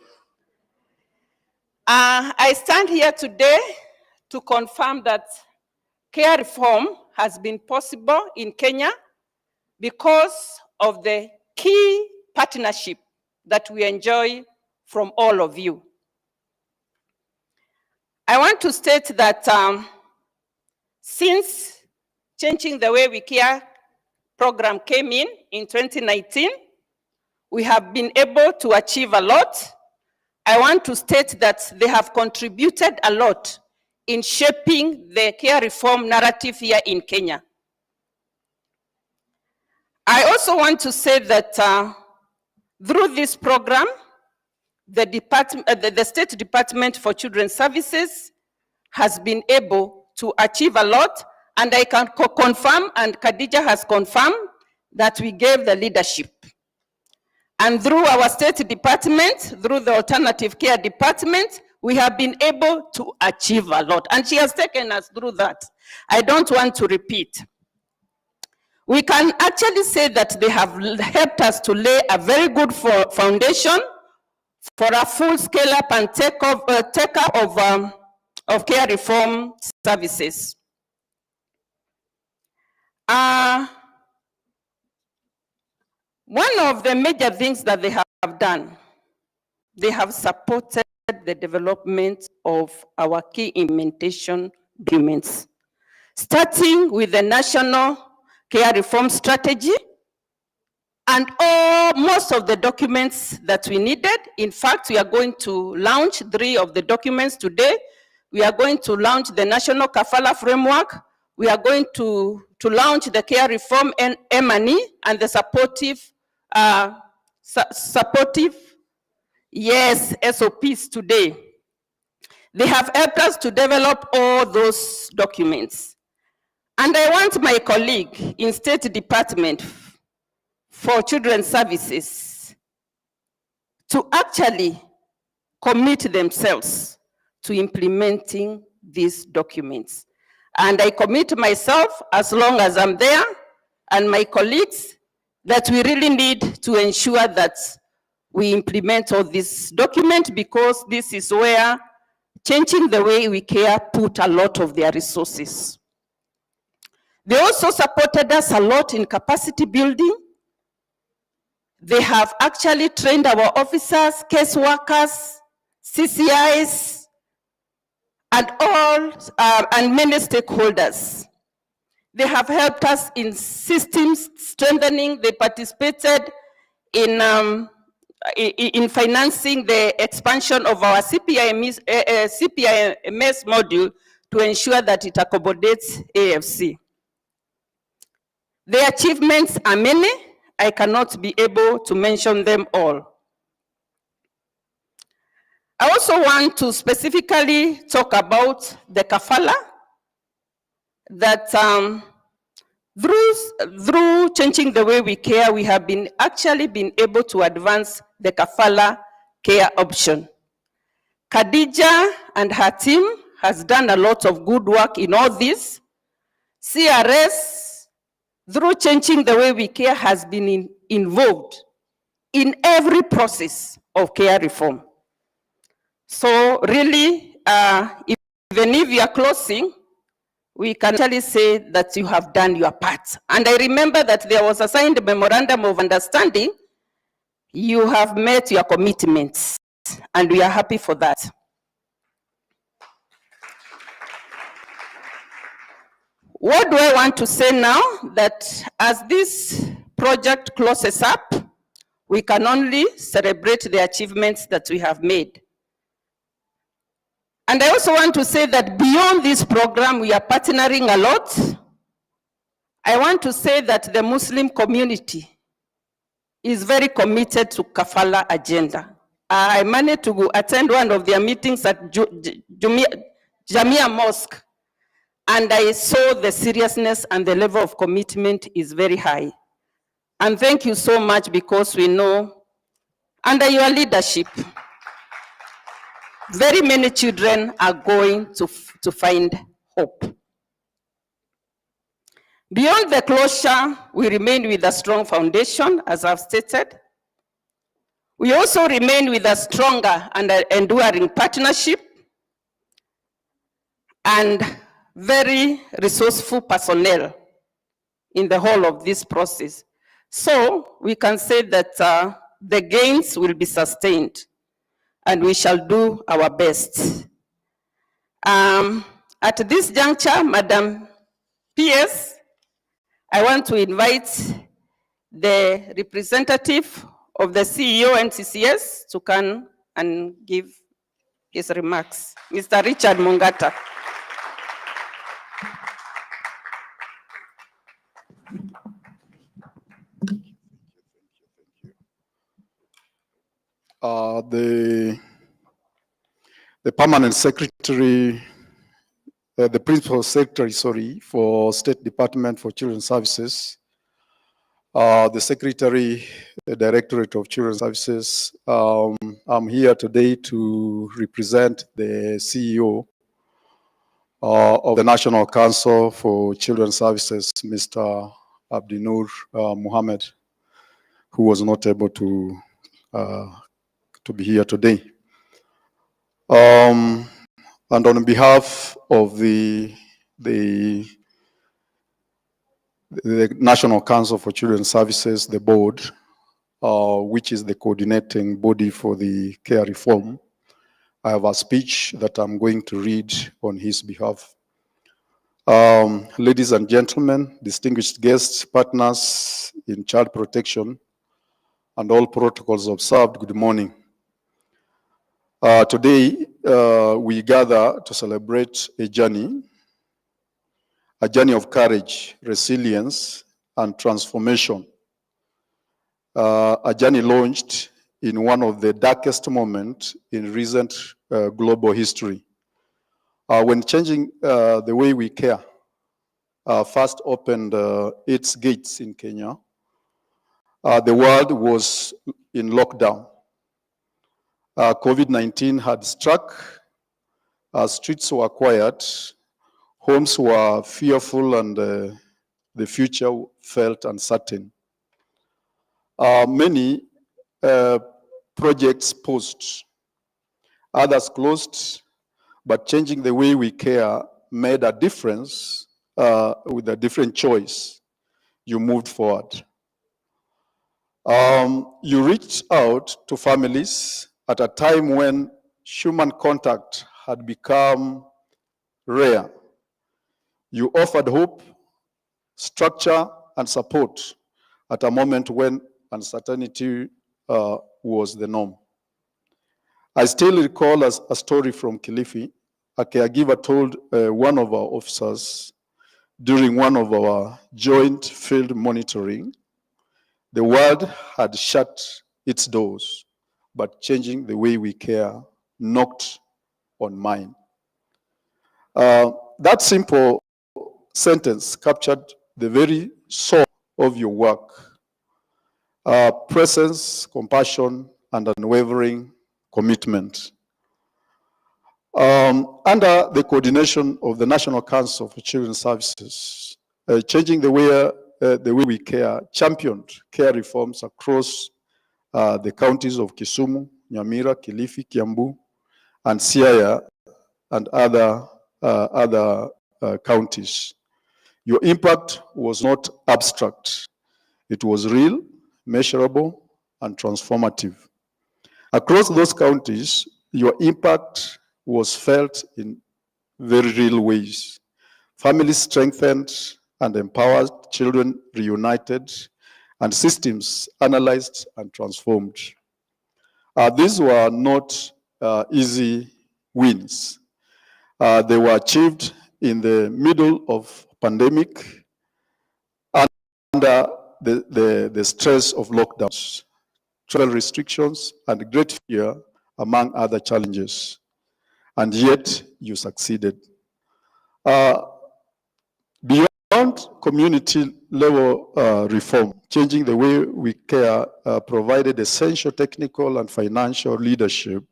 I stand here today to confirm that care reform has been possible in Kenya because of the key partnership that we enjoy from all of you. I want to state that since Changing the Way We Care program came in 2019, we have been able to achieve a lot. I want to state that they have contributed a lot in shaping the care reform narrative here in Kenya. I also want to say that through this program, the State Department for Children's Services has been able to achieve a lot, and I can confirm, and Khadija has confirmed, that we gave the leadership. And through our State Department, through the Alternative Care Department, we have been able to achieve a lot, and she has taken us through that. I don't want to repeat. We can actually say that they have helped us to lay a very good foundation for a full scale up and take up of care reform services. One of the major things that they have done, they have supported the development of our key implementation documents, starting with the National Care Reform Strategy and most of the documents that we needed. In fact, we are going to launch 3 of the documents today. We are going to launch the National Kafala Framework. We are going to launch the Care Reform M&E and the supportive SOPs today. They have helped us to develop all those documents. And I want my colleague in State Department for Children's Services to actually commit themselves to implementing these documents. And I commit myself, as long as I'm there, and my colleagues, that we really need to ensure that we implement all these documents, because this is where Changing the Way We Care put a lot of their resources. They also supported us a lot in capacity building. They have actually trained our officers, caseworkers, CCIs, and and many stakeholders. They have helped us in systems strengthening. They participated in financing the expansion of our CPIMS module to ensure that it accommodates AFC. The achievements are many. I cannot be able to mention them all. I also want to specifically talk about the kafala, that through Changing the Way We Care, we have actually been able to advance the kafala care option. Khadija and her team has done a lot of good work in all this. CRS, through Changing the Way We Care, has been involved in every process of care reform. So really, even if you are closing, we can actually say that you have done your part. And I remember that there was a signed memorandum of understanding. You have met your commitments, and we are happy for that. What do I want to say now? That as this project closes up, we can only celebrate the achievements that we have made. And I also want to say that beyond this program, we are partnering a lot. I want to say that the Muslim community is very committed to Kafala agenda. I managed to attend one of their meetings at Jamia Mosque, and I saw the seriousness and the level of commitment is very high. And thank you so much, because we know under your leadership, very many children are going to find hope. Beyond the closure, we remain with a strong foundation, as I've stated. We also remain with a stronger and enduring partnership and very resourceful personnel in the whole of this process. So we can say that the gains will be sustained, and we shall do our best. At this juncture, Madam PS, I want to invite the representative of the CEO NCCS to come and give his remarks. Mr. Richard Mungata. The permanent secretary, the principal secretary, for State Department for Children's Services, the secretary, the Directorate of Children's Services. I'm here today to represent the CEO of the National Council for Children's Services, Mr. Abdinur Mohammed, who was not able to be here today. And on behalf of the National Council for Children's Services, the board, which is the coordinating body for the care reform, I have a speech that I'm going to read on his behalf. Ladies and gentlemen, distinguished guests, partners in child protection, and all protocols observed, good morning. Today, we gather to celebrate a journey of courage, resilience, and transformation. A journey launched in one of the darkest moments in recent global history. When changing the way we care first opened its gates in Kenya, the world was in lockdown. COVID-19 had struck, streets were quiet, homes were fearful, and the future felt uncertain. Many projects paused, others closed, but changing the way we care made a difference. With a different choice, you moved forward. You reached out to families at a time when human contact had become rare. You offered hope, structure, and support at a moment when uncertainty was the norm. I still recall a story from Kilifi. A caregiver told one of our officers during one of our joint field monitoring, the world had shut its doors, but changing the way we care knocked on mine. That simple sentence captured the very soul of your work. Presence, compassion, and unwavering commitment. Under the coordination of the National Council for Children's Services, changing the way we care, championed care reforms across the counties of Kisumu, Nyamira, Kilifi, Kiambu, and Siaya, and other counties. Your impact was not abstract. It was real, measurable, and transformative. Across those counties, your impact was felt in very real ways. families strengthened and empowered, children reunited, and systems analyzed and transformed. These were not easy wins. They were achieved in the middle of pandemic under the stress of lockdowns, travel restrictions, and great fear, among other challenges. And yet, you succeeded. Beyond community level reform, changing the way we care provided essential technical and financial leadership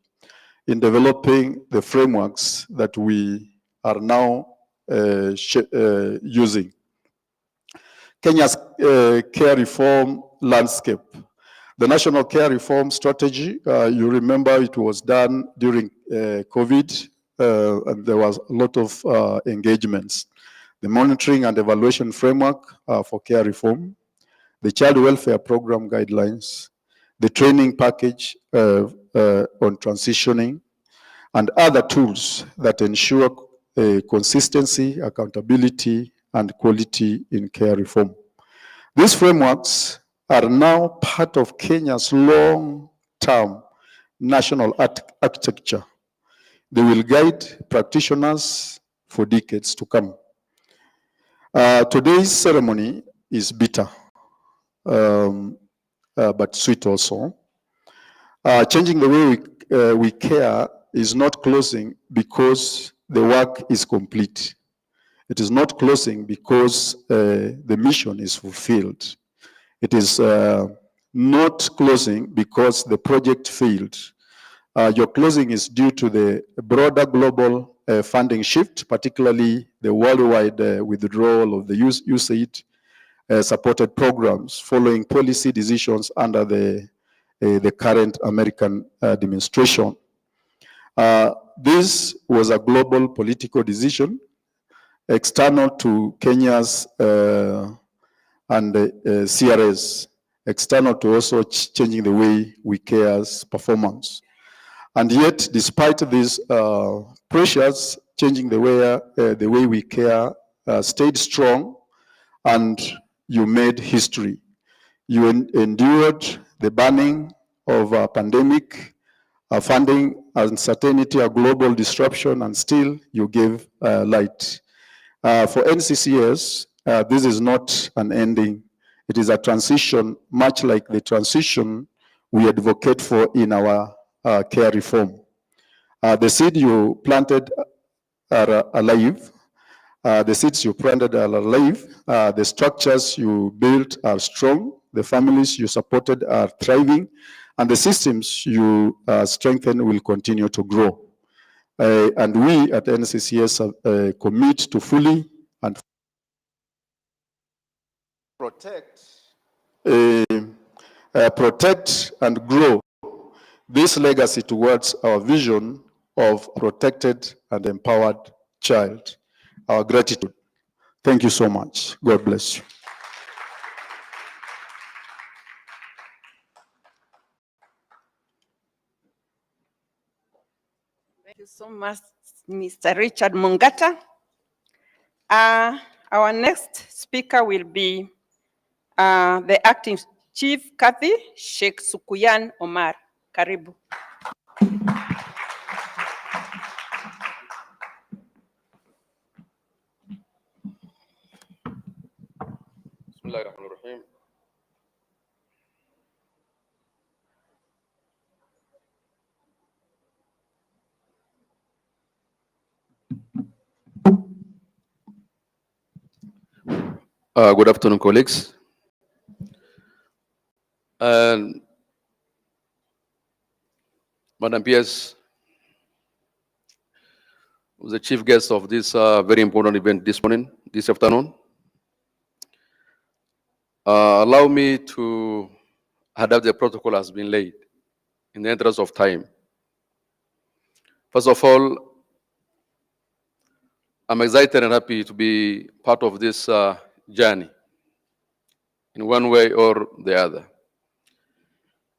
in developing the frameworks that we are now using. Kenya's care reform landscape. The National Care Reform Strategy, you remember it was done during COVID, and there was a lot of engagements. The monitoring and evaluation framework for care reform, the child welfare program guidelines, the training package on transitioning, and other tools that ensure consistency, accountability, and quality in care reform. These frameworks are now part of Kenya's long-term national architecture. They will guide practitioners for decades to come. Today's ceremony is bitter, but sweet also. Changing the way we care is not closing because the work is complete. It is not closing because the mission is fulfilled. It is not closing because the project failed. Your closing is due to the broader global funding shift, particularly the worldwide withdrawal of the USAID supported programs following policy decisions under the current American administration. This was a global political decision external to Kenya's and CRS, external to also changing the way we care's performance. And yet, despite these pressures, changing the way we care stayed strong, and you made history. You endured the burning of a pandemic, a funding uncertainty, a global disruption, and still you gave light. For NCCS, this is not an ending. It is a transition, much like the transition we advocate for in our care reform. The seed you planted are alive. The seeds you planted are alive. The structures you built are strong. The families you supported are thriving. And the systems you strengthen will continue to grow. And we at NCCS commit to fully and protect and grow this legacy towards our vision of protected and empowered child. Our gratitude. Thank you so much. God bless you. Thank you so much, Mr. Richard Mungata. Our next speaker will be the acting chief Kathy Sheikh Sukuyan Omar. Karibu. Bismillahirrahmanirrahim. Good afternoon, colleagues. And Madam PS, the chief guest of this very important event this afternoon. Allow me to adapt the protocol has been laid in the interest of time. First of all, I'm excited and happy to be part of this journey in one way or the other.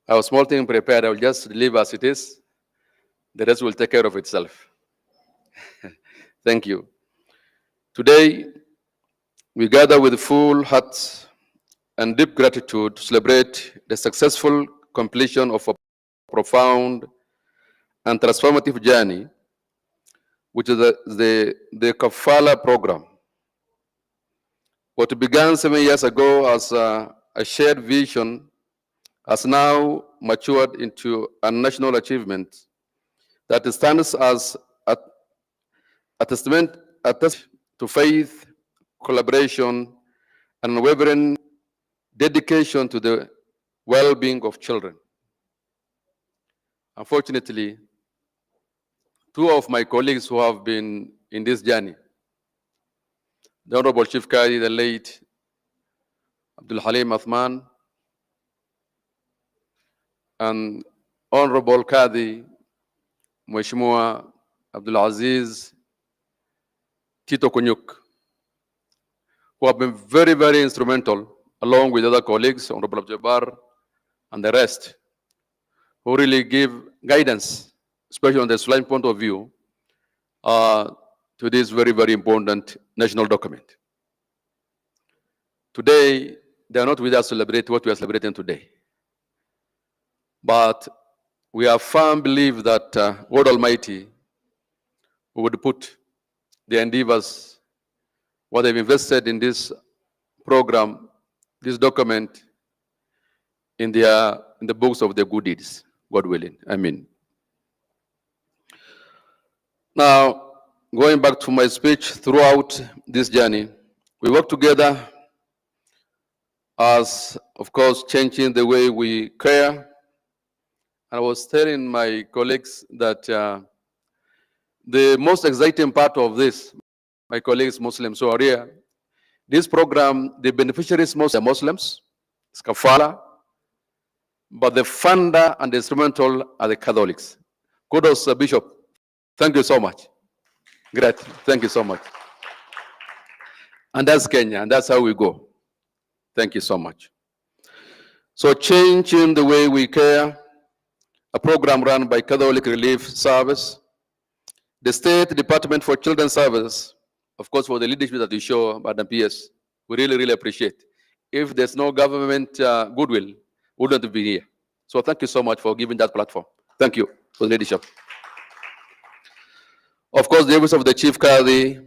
I have a small thing prepared. I will just leave as it is. The rest will take care of itself. Thank you. Today, we gather with full hearts and deep gratitude to celebrate the successful completion of a profound and transformative journey, which is the Kafala program. What began 7 years ago as a shared vision has now matured into a national achievement that stands as a testament to faith, collaboration, and unwavering dedication to the well-being of children. Unfortunately, two of my colleagues who have been in this journey, the Honorable Chief Qadi, the late Abdul Halim Athman, and Honorable Qadi Mheshimiwa Abdul Aziz Tito Kunyuk, who have been very, very instrumental, along with other colleagues, Honorable Jabbar and the rest, who really give guidance, especially on the Islamic point of view, to this very, very important national document. Today, they are not with us to celebrate what we are celebrating today. But we have firm belief that God Almighty would put the endeavors, what they've invested in this program, this document, in the books of the good deeds, God willing. Amen. Now, going back to my speech, throughout this journey, we work together as, of course, changing the way we care. I was telling my colleagues that the most exciting part of this, my colleagues Muslims who are here, this program, the beneficiaries mostly are Muslims, it's kafala, but the funder and the instrumental are the Catholics. Kudos, Bishop. Thank you so much. Great. Thank you so much. And that's Kenya, and that's how we go. Thank you so much. So changing the way we care, a program run by Catholic Relief Service, the State Department for Children's Services, of course, for the leadership that you show, Madam PS, we really, really appreciate. If there's no government goodwill, we wouldn't be here. So thank you so much for giving that platform. Thank you for the leadership. Of course, the office of the Chief Qadi,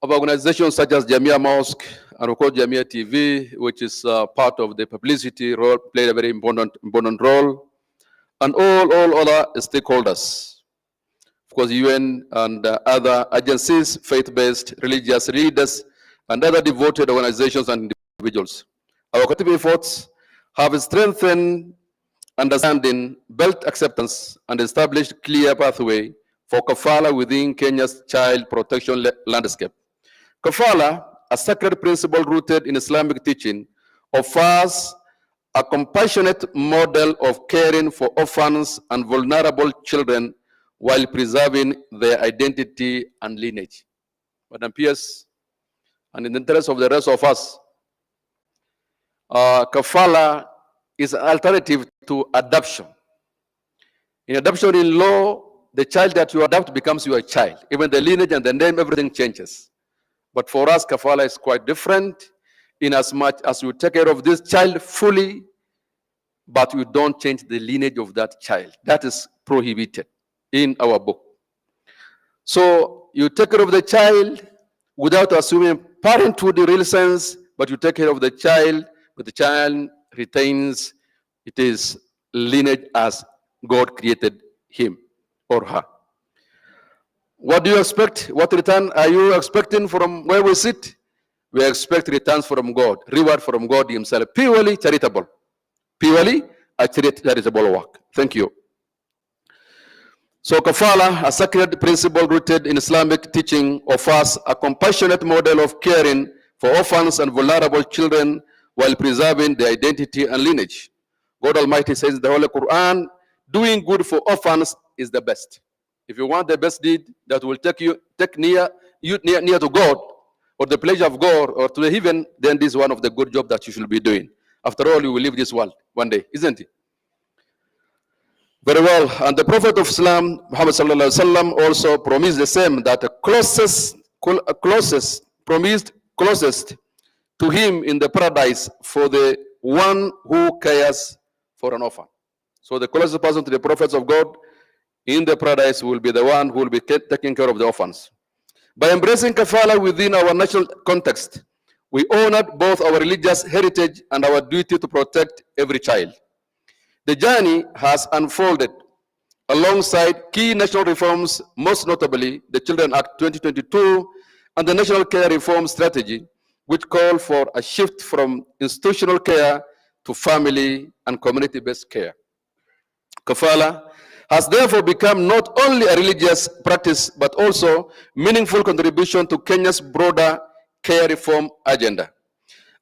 of organizations such as Jamia Mosque, and of course Jamia TV, which is part of the publicity role, played a very important role, and all other stakeholders. Of course, UN and other agencies, faith-based religious leaders, and other devoted organizations and individuals. Our collective efforts have strengthened understanding, built acceptance, and established clear pathway for kafala within Kenya's child protection landscape. Kafala, a sacred principle rooted in Islamic teaching, offers a compassionate model of caring for orphans and vulnerable children while preserving their identity and lineage. Madam Pierce, and in the interest of the rest of us, kafala is an alternative to adoption. In adoption in law, the child that you adopt becomes your child. Even the lineage and the name, everything changes. But for us, kafala is quite different in as much as you take care of this child fully, but you don't change the lineage of that child. That is prohibited in our book. So you take care of the child without assuming parenthood in the real sense, but you take care of the child, but the child retains its lineage as God created him or her. What do you expect? What return are you expecting from where we sit? We expect returns from God, reward from God himself, purely charitable. Purely a charitable work. Thank you. So kafala, a sacred principle rooted in Islamic teaching, offers a compassionate model of caring for orphans and vulnerable children while preserving their identity and lineage. God Almighty says in the Holy Quran, doing good for orphans is the best. If you want the best deed that will take you near to God, or the pleasure of God, or to the heaven, then this is one of the good jobs that you should be doing. After all, you will leave this world one day, isn't it? Very well. And the Prophet of Islam, Muhammad sallallahu alaihi wasallam, also promised the same, that the closest promised closest to him in the paradise for the one who cares for an orphan. So the closest person to the prophets of God in the paradise will be the one who will be taking care of the orphans. By embracing kafala within our national context, we honored both our religious heritage and our duty to protect every child. The journey has unfolded alongside key national reforms, most notably the Children Act 2022 and the National Care Reform Strategy, which call for a shift from institutional care to family and community-based care. Kafala has therefore become not only a religious practice, but also meaningful contribution to Kenya's broader care reform agenda.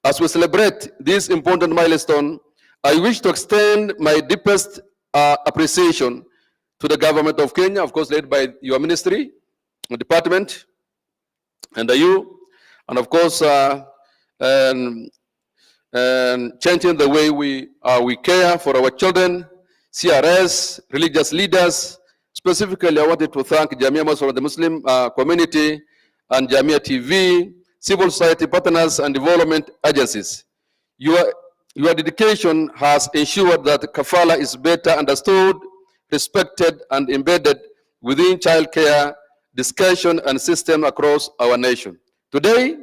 As we celebrate this important milestone, I wish to extend my deepest appreciation to the government of Kenya, of course, led by your ministry, the department, and you, and of course, and changing the way we care for our children, CRS, religious leaders. Specifically, I wanted to thank Jamia Masra, the Muslim community, and Jamia TV, civil society partners, and development agencies. Your dedication has ensured that kafala is better understood, respected, and embedded within child care discussion and system across our nation. Today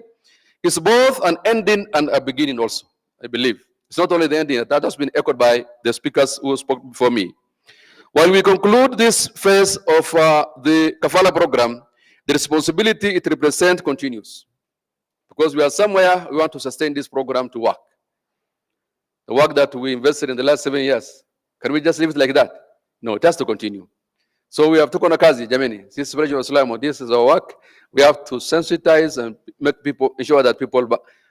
is both an ending and a beginning also, I believe. It's not only the ending, that has been echoed by the speakers who spoke before me. While we conclude this phase of the kafala program, the responsibility it represents continues. Because we are somewhere, we want to sustain this program to work. The work that we invested in the last 7 years. Can we just leave it like that? No, it has to continue. So we have to konakazi, Jamini. This is our work. We have to sensitize and make people, ensure that people,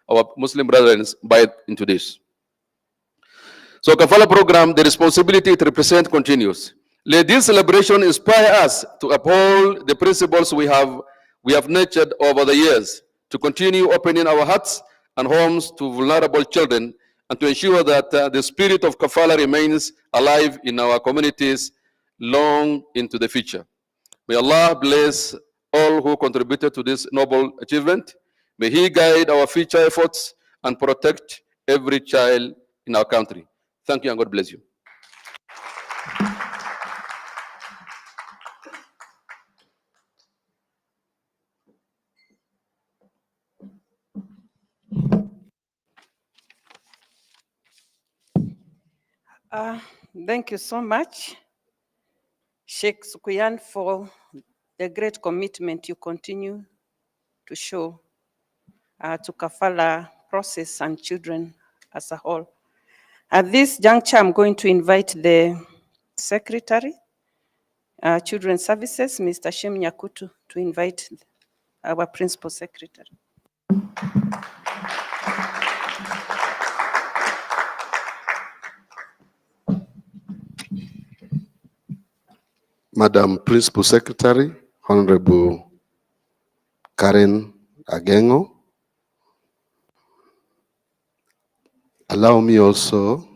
our Muslim brethren, buy into this. So kafala program, the responsibility it represents continues. Let this celebration inspire us to uphold the principles we have nurtured over the years, to continue opening our hearts and homes to vulnerable children, and to ensure that the spirit of kafala remains alive in our communities long into the future. May Allah bless all who contributed to this noble achievement. May He guide our future efforts and protect every child in our country. Thank you and God bless you. Thank you so much, Sheikh Sukuyan, for the great commitment you continue to show to kafala process and children as a whole. At this juncture, I'm going to invite the Secretary, Children's Services, Mr. Shem Nyakutu, to invite our Principal Secretary. Madam Principal Secretary, Honorable Karen Agengo, allow me also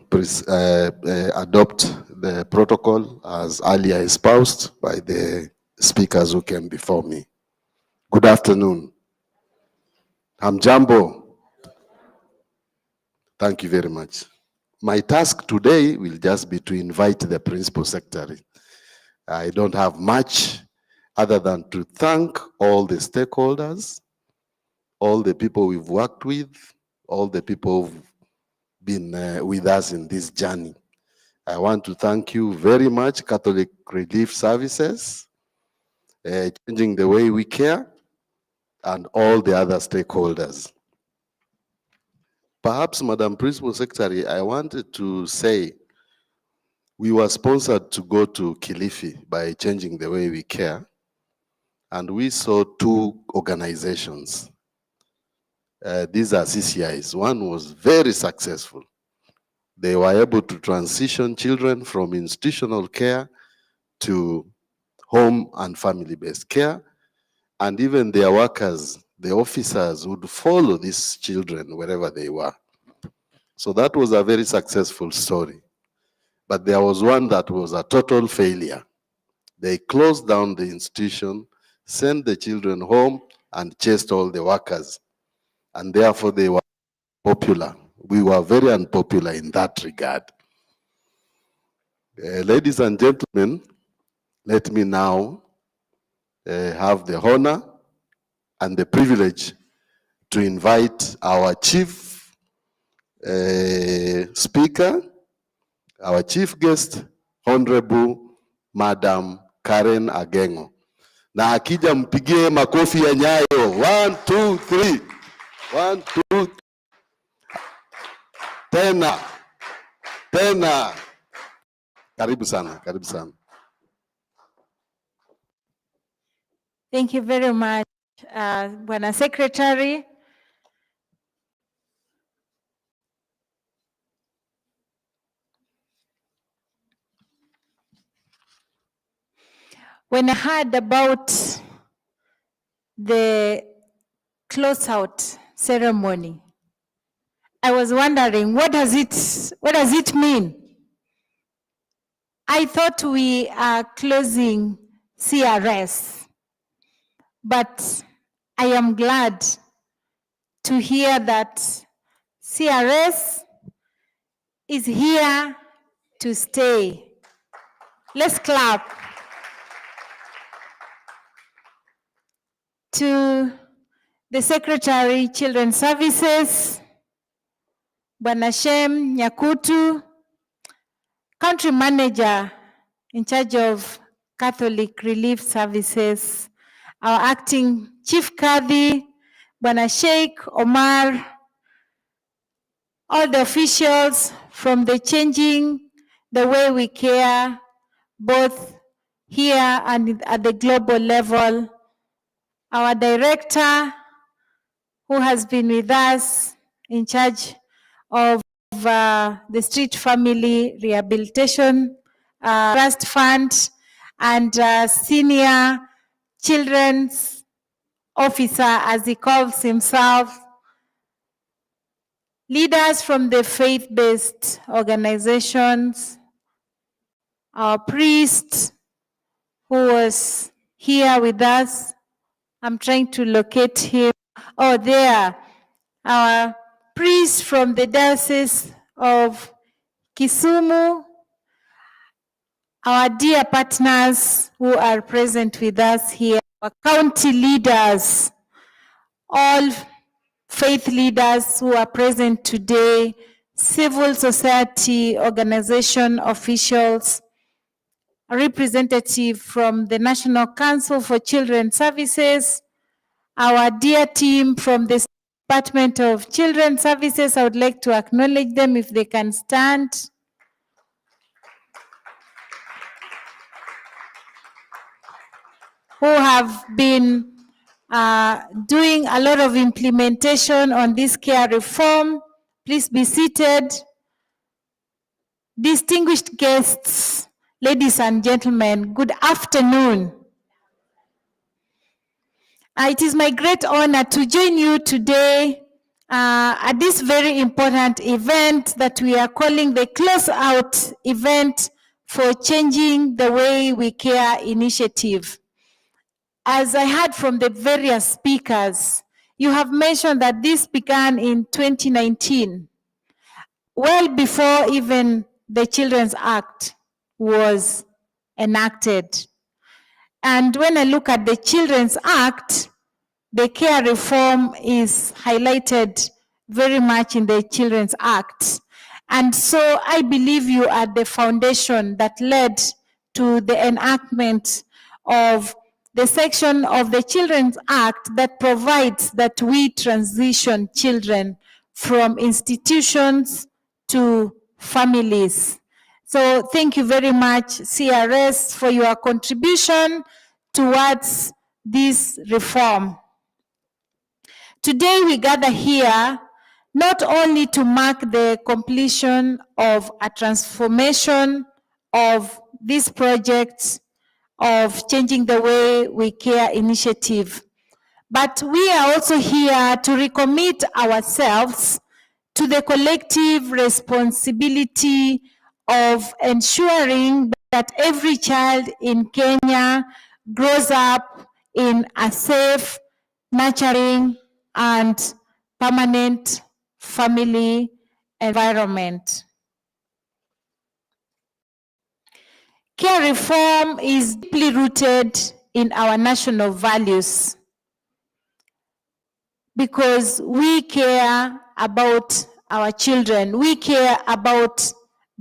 adopt the protocol as earlier espoused by the speakers who came before me. Good afternoon. Hamjambo. Thank you very much. My task today will just be to invite the Principal Secretary. I don't have much other than to thank all the stakeholders, all the people we've worked with, all the people who've been with us in this journey. I want to thank you very much, Catholic Relief Services, Changing the Way We Care, and all the other stakeholders. Perhaps, Madam Principal Secretary, I wanted to say we were sponsored to go to Kilifi by Changing the Way We Care, and we saw two organizations. These are CCIs. One was very successful. They were able to transition children from institutional care to home and family-based care, and even their workers, the officers, would follow these children wherever they were. So that was a very successful story. But there was one that was a total failure. They closed down the institution sent the children home and chased all the workers. And therefore they were popular. We were very unpopular in that regard. Ladies and gentlemen, let me now have the honor and the privilege to invite our chief speaker, our chief guest, Honorable Madam Karen Agengo. Na akija mpigie makofi ya nyayo. 1, 2, 3. 1, 2. Tena. Tena. Karibu sana, karibu sana. Thank you very much, Bwana Secretary. When I heard about the closeout ceremony, I was wondering, what does it mean? I thought we are closing CRS, but I am glad to hear that CRS is here to stay. Let's clap. To the Secretary, Children's Services, Bwana Shem Nyakutu, Country Manager in charge of Catholic Relief Services, our Acting Chief Kadhi, Bwana Sheikh Omar, all the officials from the Changing the Way We Care, both here and at the global level, our director, who has been with us in charge of the Street Family Rehabilitation Trust Fund, and senior children's officer, as he calls himself, leaders from the faith-based organizations, our priest who was here with us. I'm trying to locate him. Oh, there. Our priest from the Diocese of Kisumu, our dear partners who are present with us here, our county leaders, all faith leaders who are present today, civil society organization officials, a representative from the National Council for Children's Services, our dear team from the Department of Children's Services. I would like to acknowledge them if they can stand. Who have been doing a lot of implementation on this care reform. Please be seated. Distinguished guests, ladies and gentlemen, good afternoon. It is my great honor to join you today at this very important event that we are calling the Closeout Event for Changing the Way We Care initiative. As I heard from the various speakers, you have mentioned that this began in 2019, well before even the Children's Act was enacted. And when I look at the Children's Act, the care reform is highlighted very much in the Children's Act. And so I believe you are the foundation that led to the enactment of the section of the Children's Act that provides that we transition children from institutions to families. So thank you very much, CRS, for your contribution towards this reform. Today we gather here not only to mark the completion of a transformation of this project of Changing the Way We Care initiative, but we are also here to recommit ourselves to the collective responsibility of ensuring that every child in Kenya grows up in a safe, nurturing, and permanent family environment. Care reform is deeply rooted in our national values because we care about our children. We care about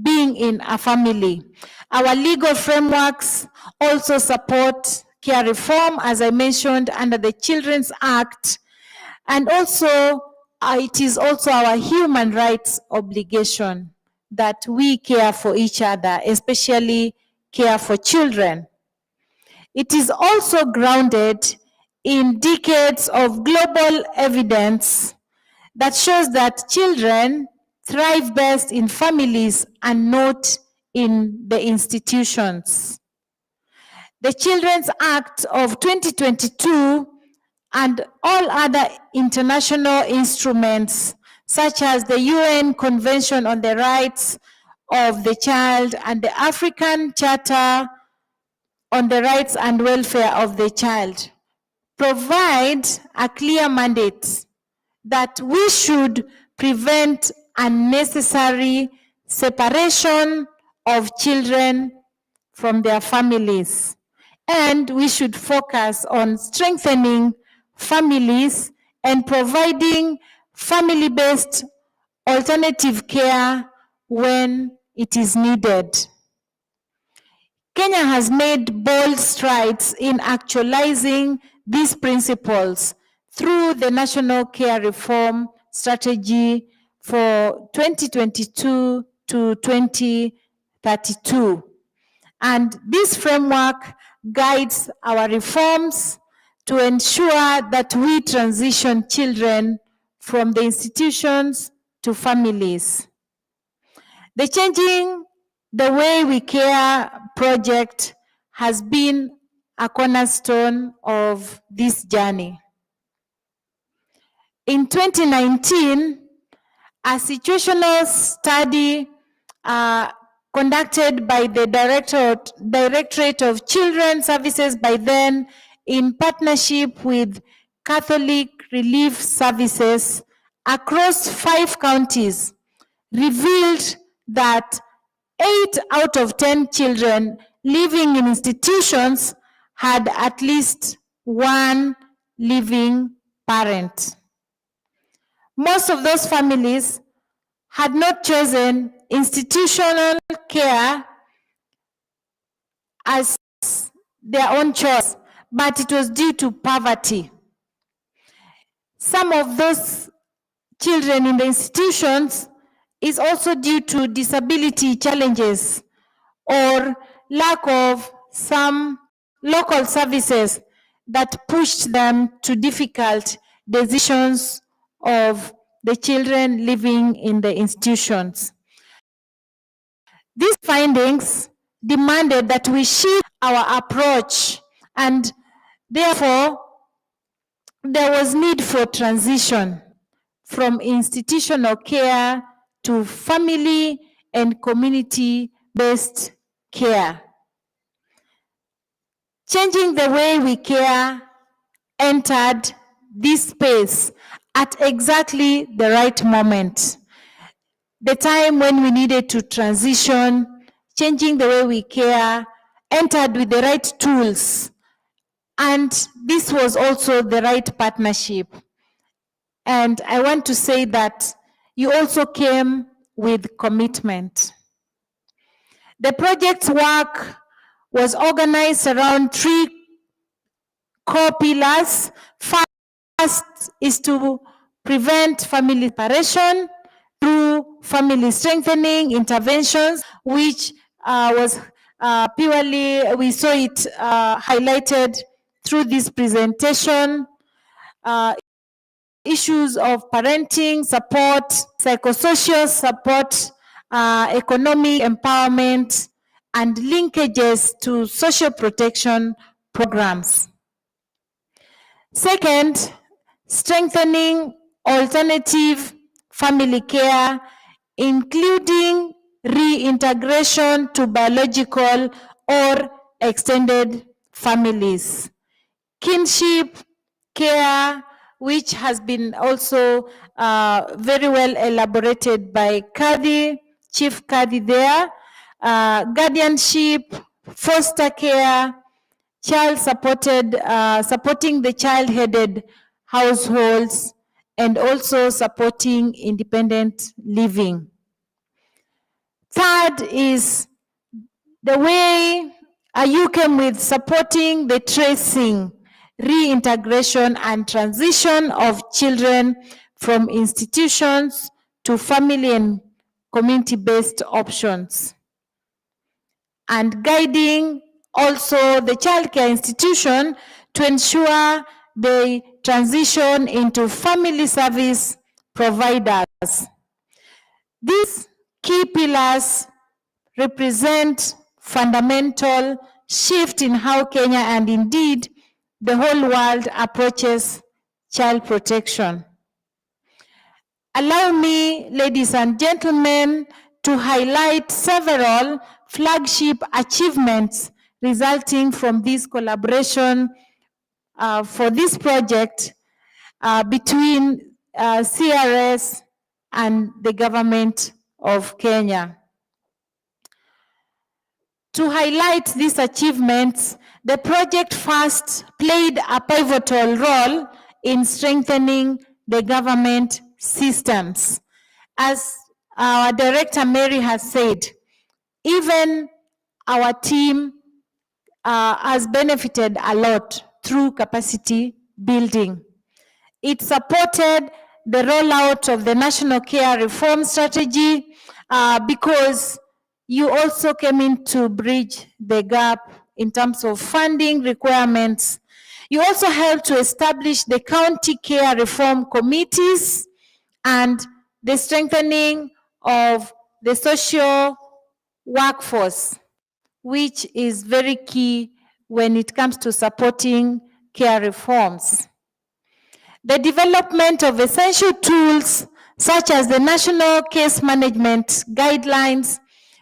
being in a family. Our legal frameworks also support care reform, as I mentioned, under the Children's Act, and also it is also our human rights obligation that we care for each other, especially care for children. It is also grounded in decades of global evidence that shows that children thrive best in families and not in the institutions. The Children's Act of 2022 and all other international instruments, such as the UN Convention on the Rights of the Child and the African Charter on the Rights and Welfare of the Child, provide a clear mandate that we should prevent unnecessary separation of children from their families. And we should focus on strengthening families and providing family-based alternative care when it is needed. Kenya has made bold strides in actualizing these principles through the National Care Reform Strategy for 2022 to 2032. And this framework guides our reforms to ensure that we transition children from the institutions to families. The Changing the Way We Care project has been a cornerstone of this journey. In 2019, a situational study conducted by the Directorate of Children's Services by then in partnership with Catholic Relief Services across 5 counties revealed that 8 out of 10 children living in institutions had at least one living parent. Most of those families had not chosen institutional care as their own choice, but it was due to poverty. Some of those children in the institutions is also due to disability challenges or lack of some local services that pushed them to difficult decisions of the children living in the institutions. These findings demanded that we shift our approach, and therefore there was need for transition from institutional care to family and community-based care. Changing the Way We Care entered this space at exactly the right moment. The time when we needed to transition, Changing the Way We Care entered with the right tools. And this was also the right partnership. And I want to say that you also came with commitment. The project's work was organized around 3 core pillars. First is to prevent family separation through family strengthening interventions, which was purely, we saw it highlighted through this presentation. Issues of parenting support, psychosocial support, economic empowerment, and linkages to social protection programs. Second, strengthening alternative family care, including reintegration to biological or extended families. kinship care, which has been also very well elaborated by Kadhi, Chief Kadhi there, guardianship, foster care, child supported, supporting the child-headed households, and also supporting independent living. Third is the way you came with supporting the tracing, reintegration and transition of children from institutions to family and community-based options, and guiding also the childcare institution to ensure they transition into family service providers. These key pillars represent fundamental shift in how Kenya and indeed the whole world approaches child protection. Allow me, ladies and gentlemen, to highlight several flagship achievements resulting from this collaboration for this project between CRS and the government of Kenya. To highlight these achievements, the project first played a pivotal role in strengthening the government systems. As our Director Mary has said, even our team has benefited a lot through capacity building. It supported the rollout of the National Care Reform Strategy because you also came in to bridge the gap in terms of funding requirements. You also helped to establish the county care reform committees and the strengthening of the social workforce, which is very key when it comes to supporting care reforms. The development of essential tools such as the National Case Management Guidelines,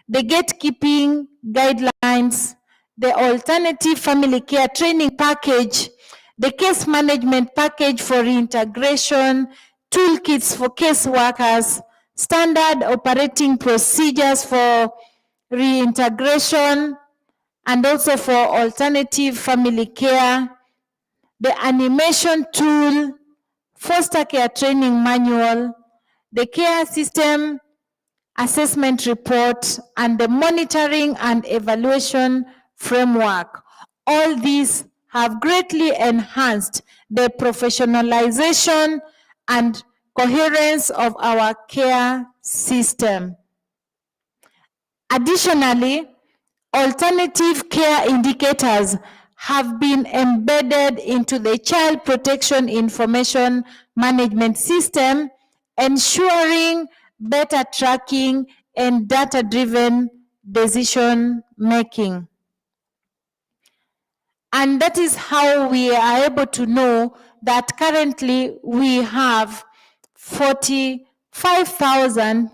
the Gatekeeping Guidelines, the Alternative Family Care Training Package, the Case Management Package for Reintegration, toolkits for case workers, standard operating procedures for reintegration, and also for alternative family care, the animation tool, foster care training manual, the care system assessment report, and the monitoring and evaluation framework. All these have greatly enhanced the professionalization and coherence of our care system. Additionally, alternative care indicators have been embedded into the Child Protection Information Management System, ensuring better tracking and data-driven decision making. And that is how we are able to know that currently we have 45,000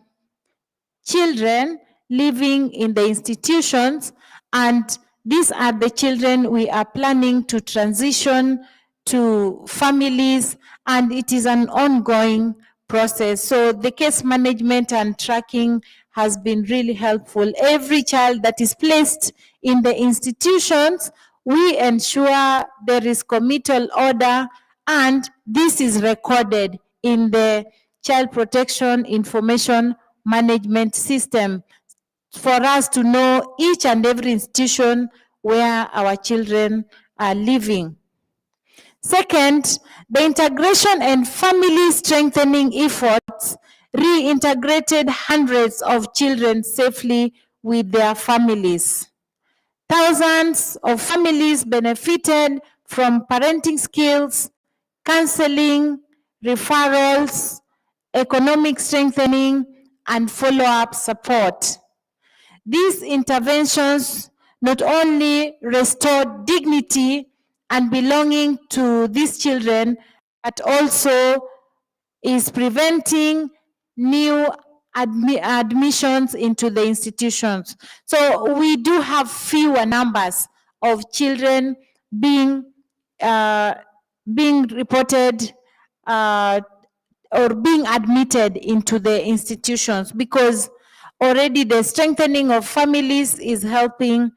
children living in the institutions, and these are the children we are planning to transition to families, and it is an ongoing process. So the case management and tracking has been really helpful. Every child that is placed in the institutions, we ensure there is committal order, and this is recorded in the Child Protection Information Management System for us to know each and every institution where our children are living. Second, the integration and family strengthening efforts reintegrated hundreds of children safely with their families. Thousands of families benefited from parenting skills, counseling, referrals, economic strengthening, and follow-up support. These interventions not only restored dignity and belonging to these children, but also is preventing new admissions into the institutions. So we do have fewer numbers of children being being reported or being admitted into the institutions, because already the strengthening of families is helping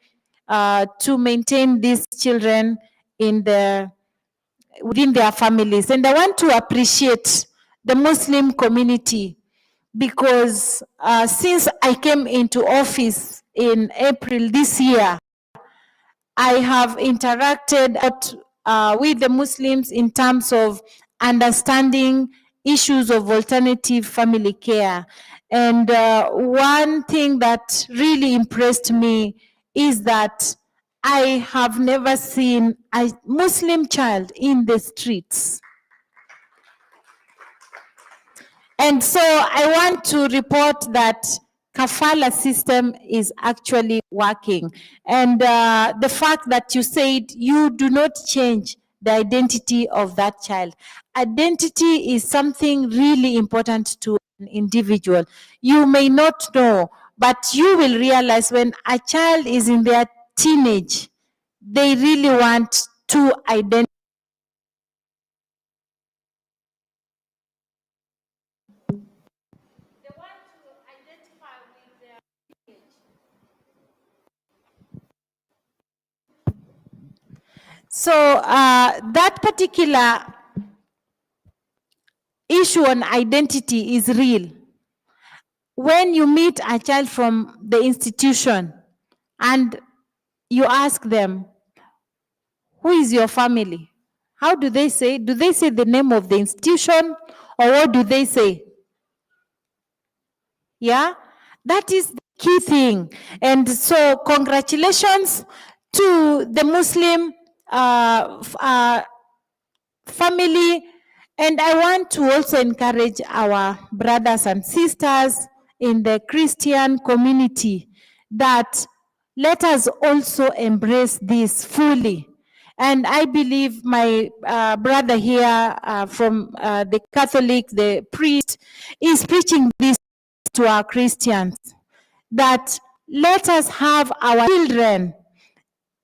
to maintain these children within their families. And I want to appreciate the Muslim community, because since I came into office in April this year, I have interacted with the Muslims in terms of understanding issues of alternative family care. And one thing that really impressed me is that I have never seen a Muslim child in the streets. And so I want to report that kafala system is actually working. And the fact that you said you do not change the identity of that child. Identity is something really important to an individual. You may not know, but you will realize when a child is in their teenage, they really want to identify. So that particular issue on identity is real. When you meet a child from the institution and you ask them, who is your family? How do they say? Do they say the name of the institution, or what do they say? Yeah, that is the key thing. And so congratulations to the Muslim family. And I want to also encourage our brothers and sisters in the Christian community that let us also embrace this fully. And I believe my brother here from the Catholic, the priest, is preaching this to our Christians, that let us have our children,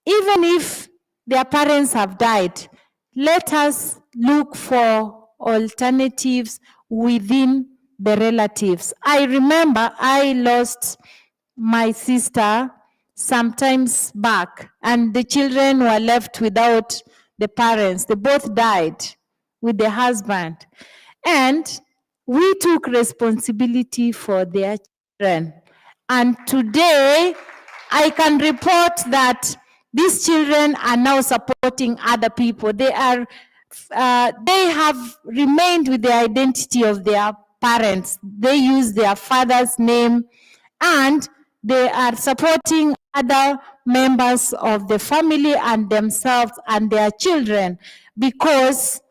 even if their parents have died, let us look for alternatives within the relatives. I remember I lost my sister sometimes back, and the children were left without the parents. They both died with the husband. And we took responsibility for their children. And today, I can report that these children are now supporting other people. They have remained with the identity of their parents. They use their father's name, and they are supporting other members of the family and themselves and their children, because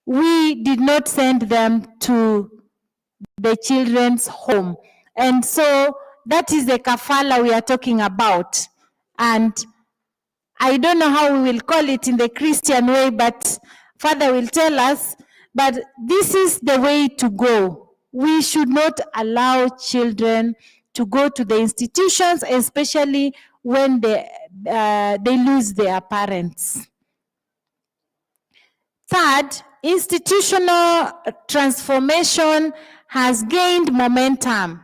we did not send them to the children's home. And so that is the kafala we are talking about. And I don't know how we will call it in the Christian way, but Father will tell us, but this is the way to go. We should not allow children to go to the institutions, especially when they lose their parents. Third, institutional transformation has gained momentum.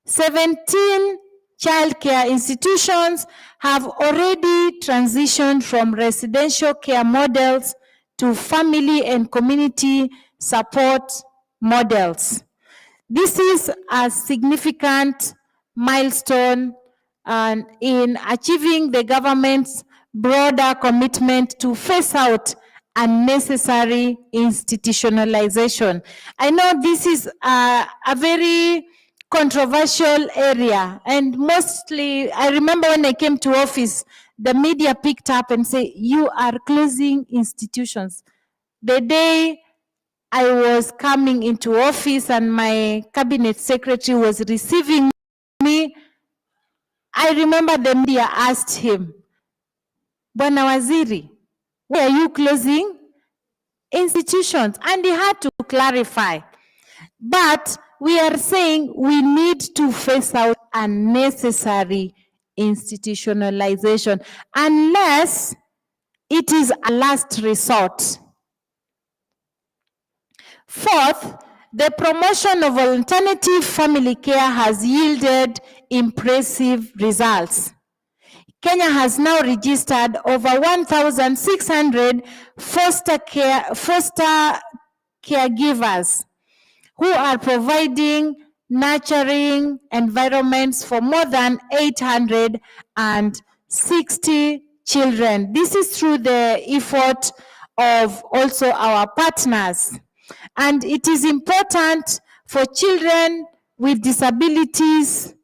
17 childcare institutions have already transitioned from residential care models to family and community support models. This is a significant milestone in achieving the government's broader commitment to phase out unnecessary institutionalization. I know this is a very controversial area, and mostly, I remember when I came to office, the media picked up and said, you are closing institutions. The day I was coming into office and my cabinet secretary was receiving me, I remember the media asked him, Bwana Waziri, why are you closing institutions? And he had to clarify. But we are saying we need to phase out unnecessary institutionalization unless It is a last resort. Fourth, the promotion of alternative family care has yielded impressive results. Kenya has now registered over 1,600 foster caregivers who are providing nurturing environments for more than 860 children. This is through the effort of also our partners. And it is important for children with disabilities,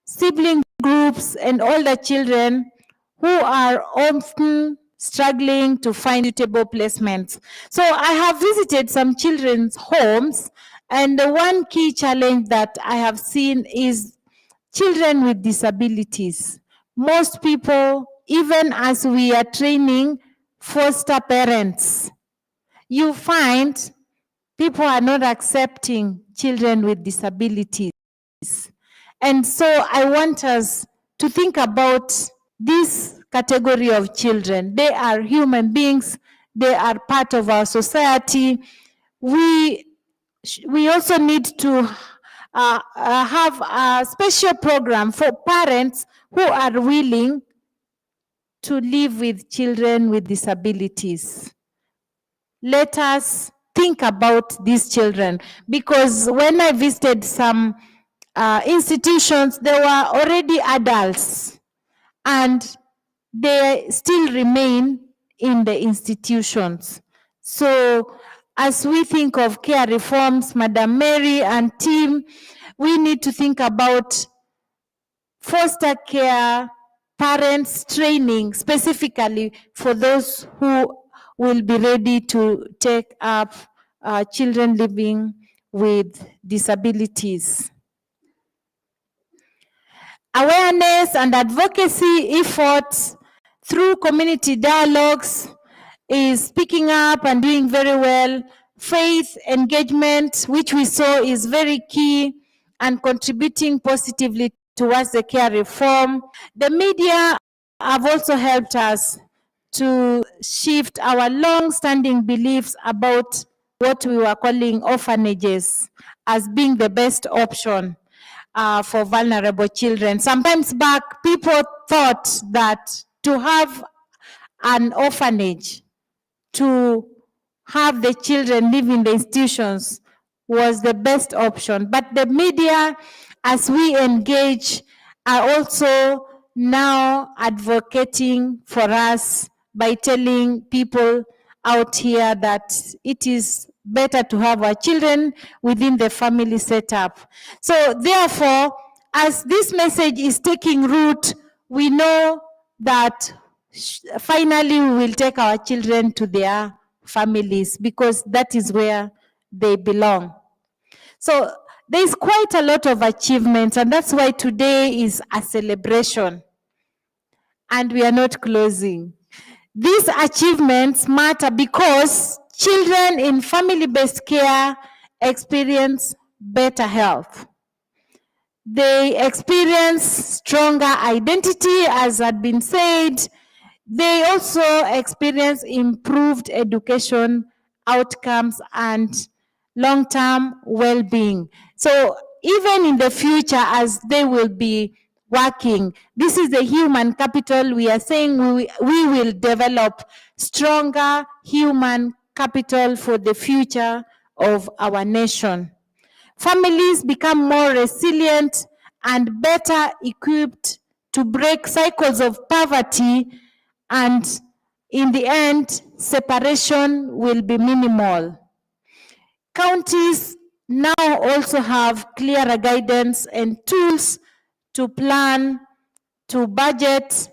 sibling groups, and older children who are often struggling to find suitable placements. So I have visited some children's homes, and the one key challenge that I have seen is children with disabilities. Most people, even as we are training foster parents, you find people are not accepting children with disabilities. And so I want us to think about this category of children. They are human beings. They are part of our society. We also need to have a special program for parents who are willing to live with children with disabilities. Let us think about these children, because when I visited some institutions, there were already adults and they still remain in the institutions. So as we think of care reforms, Madam Mary and team, we need to think about foster care parents training specifically for those who will be ready to take up children living with disabilities. Awareness and advocacy efforts through community dialogues is picking up and doing very well. Faith engagement, which we saw is very key and contributing positively towards the care reform. The media have also helped us to shift our long-standing beliefs about what we were calling orphanages as being the best option for vulnerable children. Sometimes back, people thought that to have an orphanage, to have the children live in the institutions was the best option. But the media, as we engage, are also now advocating for us by telling people out here that it is better to have our children within the family setup. So therefore, as this message is taking root, we know that finally we will take our children to their families, because that is where they belong. So there is quite a lot of achievements, and that's why today is a celebration and we are not closing. These achievements matter because children in family-based care experience better health. They experience stronger identity, as had been said. They also experience improved education outcomes and long-term well-being. So even in the future, as they will be working, this is the human capital. We are saying we will develop stronger human capital for the future of our nation. Families become more resilient and better equipped to break cycles of poverty, and in the end, separation will be minimal. Counties now also have clearer guidance and tools to plan, to budget,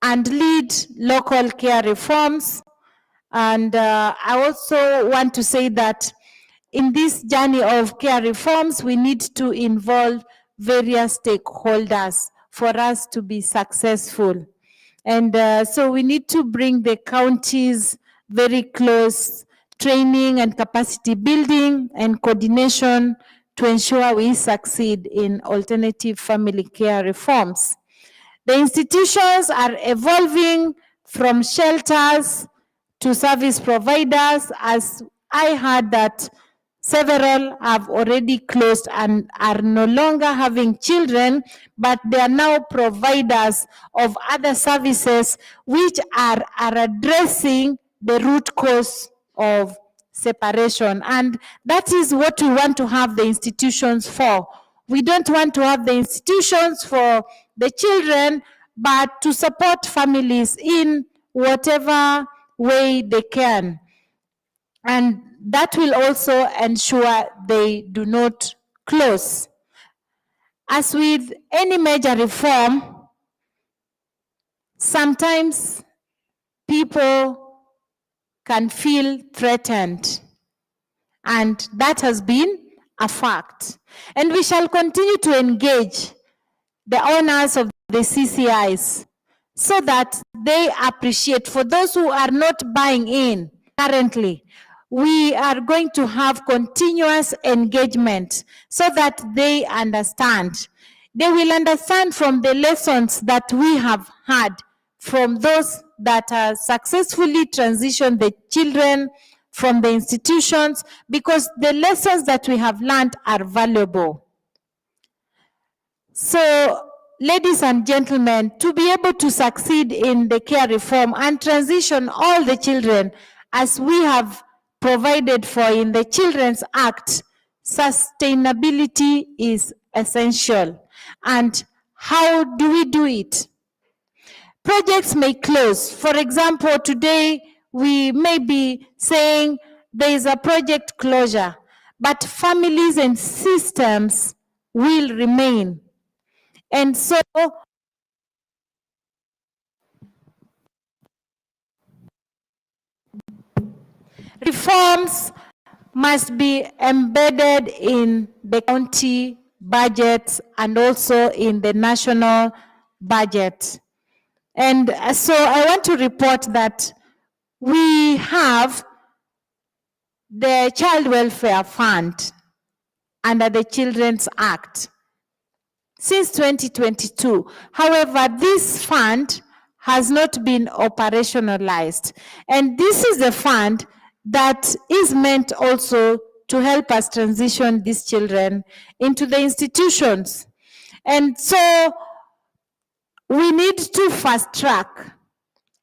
and lead local care reforms. And I also want to say that in this journey of care reforms, we need to involve various stakeholders for us to be successful. And so we need to bring the counties very close, training and capacity building and coordination to ensure we succeed in alternative family care reforms. The institutions are evolving from shelters to service providers, as I heard that several have already closed and are no longer having children, but they are now providers of other services which are addressing the root cause of separation. And that is what we want to have the institutions for. We don't want to have the institutions for the children, but to support families in whatever way they can. And that will also ensure they do not close. As with any major reform, sometimes people can feel threatened, and that has been a fact. And we shall continue to engage the owners of the CCIs so that they appreciate. For those who are not buying in currently, we are going to have continuous engagement so that they understand. They will understand from the lessons that we have had from those that are successfully transitioned the children from the institutions, because the lessons that we have learned are valuable. So, ladies and gentlemen, to be able to succeed in the care reform and transition all the children as we have provided for in the Children's Act, sustainability is essential. And how do we do it? Projects may close. For example, today we may be saying there is a project closure, but families and systems will remain. And so reforms must be embedded in the county budgets and also in the national budget. And so I want to report that we have the Child Welfare Fund under the Children's Act since 2022. However, this fund has not been operationalized. And this is a fund that is meant also to help us transition these children into the institutions. And so we need to fast track.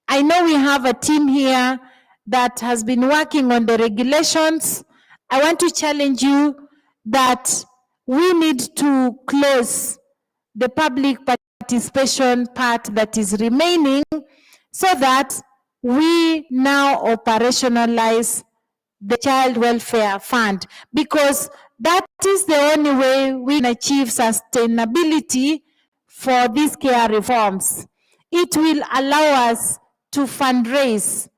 I know we have a team here that has been working on the regulations. I want to challenge you that we need to close the public participation part that is remaining so that we now operationalize the Child Welfare Fund, because that is the only way we can achieve sustainability for these care reforms. It will allow us to fundraise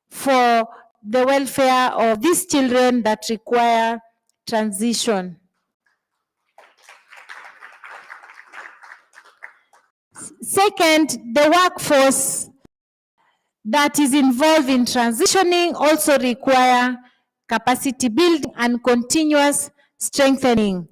for the welfare of these children that require transition. Second, the workforce that is involved in transitioning also require capacity building and continuous strengthening.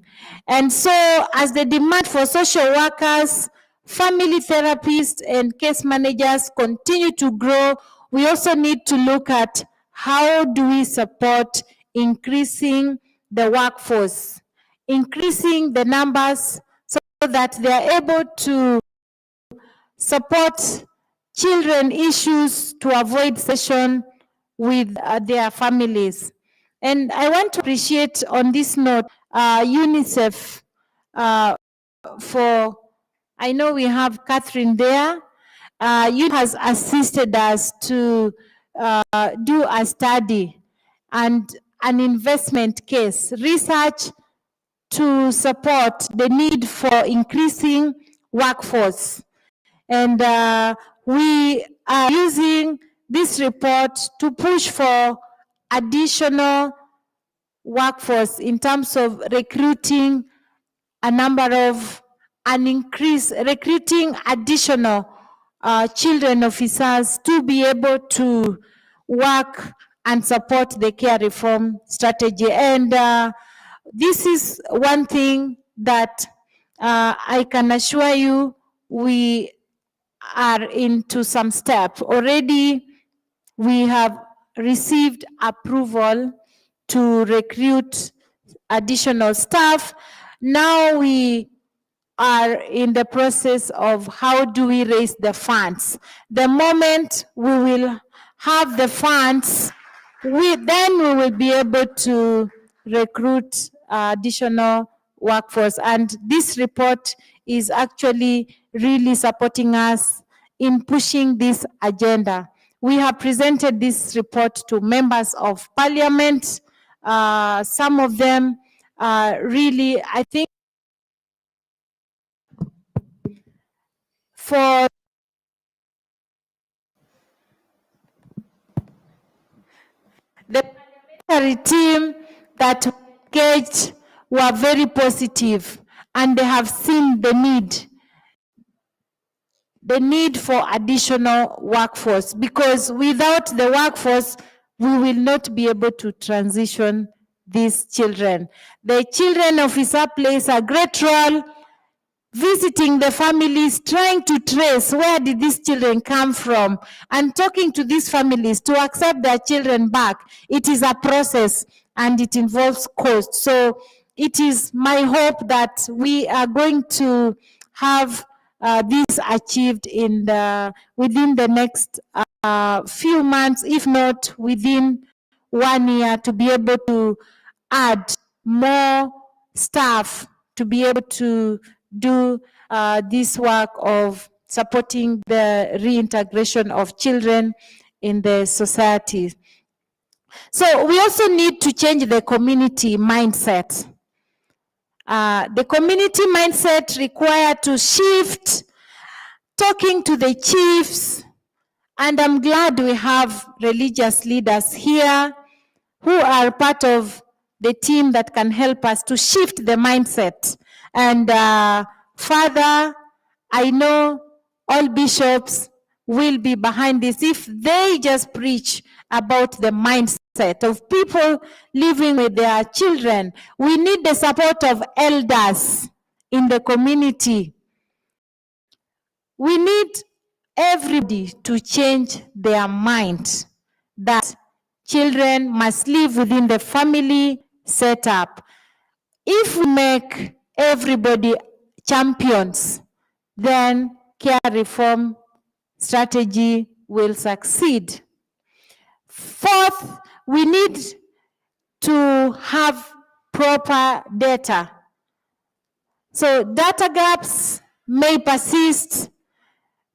And so as the demand for social workers, family therapists, and case managers continue to grow, we also need to look at how do we support increasing the workforce, increasing the numbers so that they are able to support children issues to avoid session with their families. And I want to appreciate on this note UNICEF for, I know we have Catherine there. UNICEF has assisted us to do a study and an investment case, research to support the need for increasing workforce. And we are using this report to push for additional workforce in terms of recruiting a number of, recruiting additional children officers to be able to work and support the care reform strategy. And this is one thing that I can assure you we are into some step. Already we have received approval to recruit additional staff. Now we are in the process of how do we raise the funds. The moment we will have the funds, then we will be able to recruit additional workforce. And this report is actually really supporting us in pushing this agenda. We have presented this report to members of parliament. Some of them really, I think, for the parliamentary team that engaged were very positive, and they have seen the need for additional workforce, because without the workforce, we will not be able to transition these children. The children officer plays a great role visiting the families, trying to trace where did these children come from, and talking to these families to accept their children back. It is a process and it involves cost. So it is my hope that we are going to have this achieved in within the next few months, if not within 1 year, to be able to add more staff to be able to do this work of supporting the reintegration of children in the society. So we also need to change the community mindset. The community mindset required to shift, talking to the chiefs, and I'm glad we have religious leaders here who are part of the team that can help us to shift the mindset. And Father, I know all bishops will be behind this if they just preach about the mindset of people living with their children. We need the support of elders in the community. We need everybody to change their mind that children must live within the family setup. If we make everybody champions, then care reform strategy will succeed. Fourth, we need to have proper data. So data gaps may persist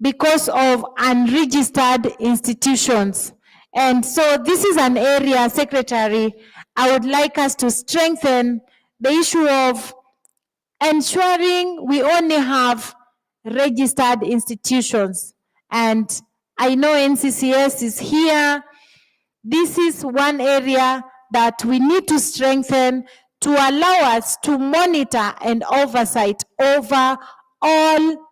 because of unregistered institutions. And so this is an area, Secretary, I would like us to strengthen the issue of ensuring we only have registered institutions. And I know NCCS is here. This is one area that we need to strengthen to allow us to monitor and oversight over all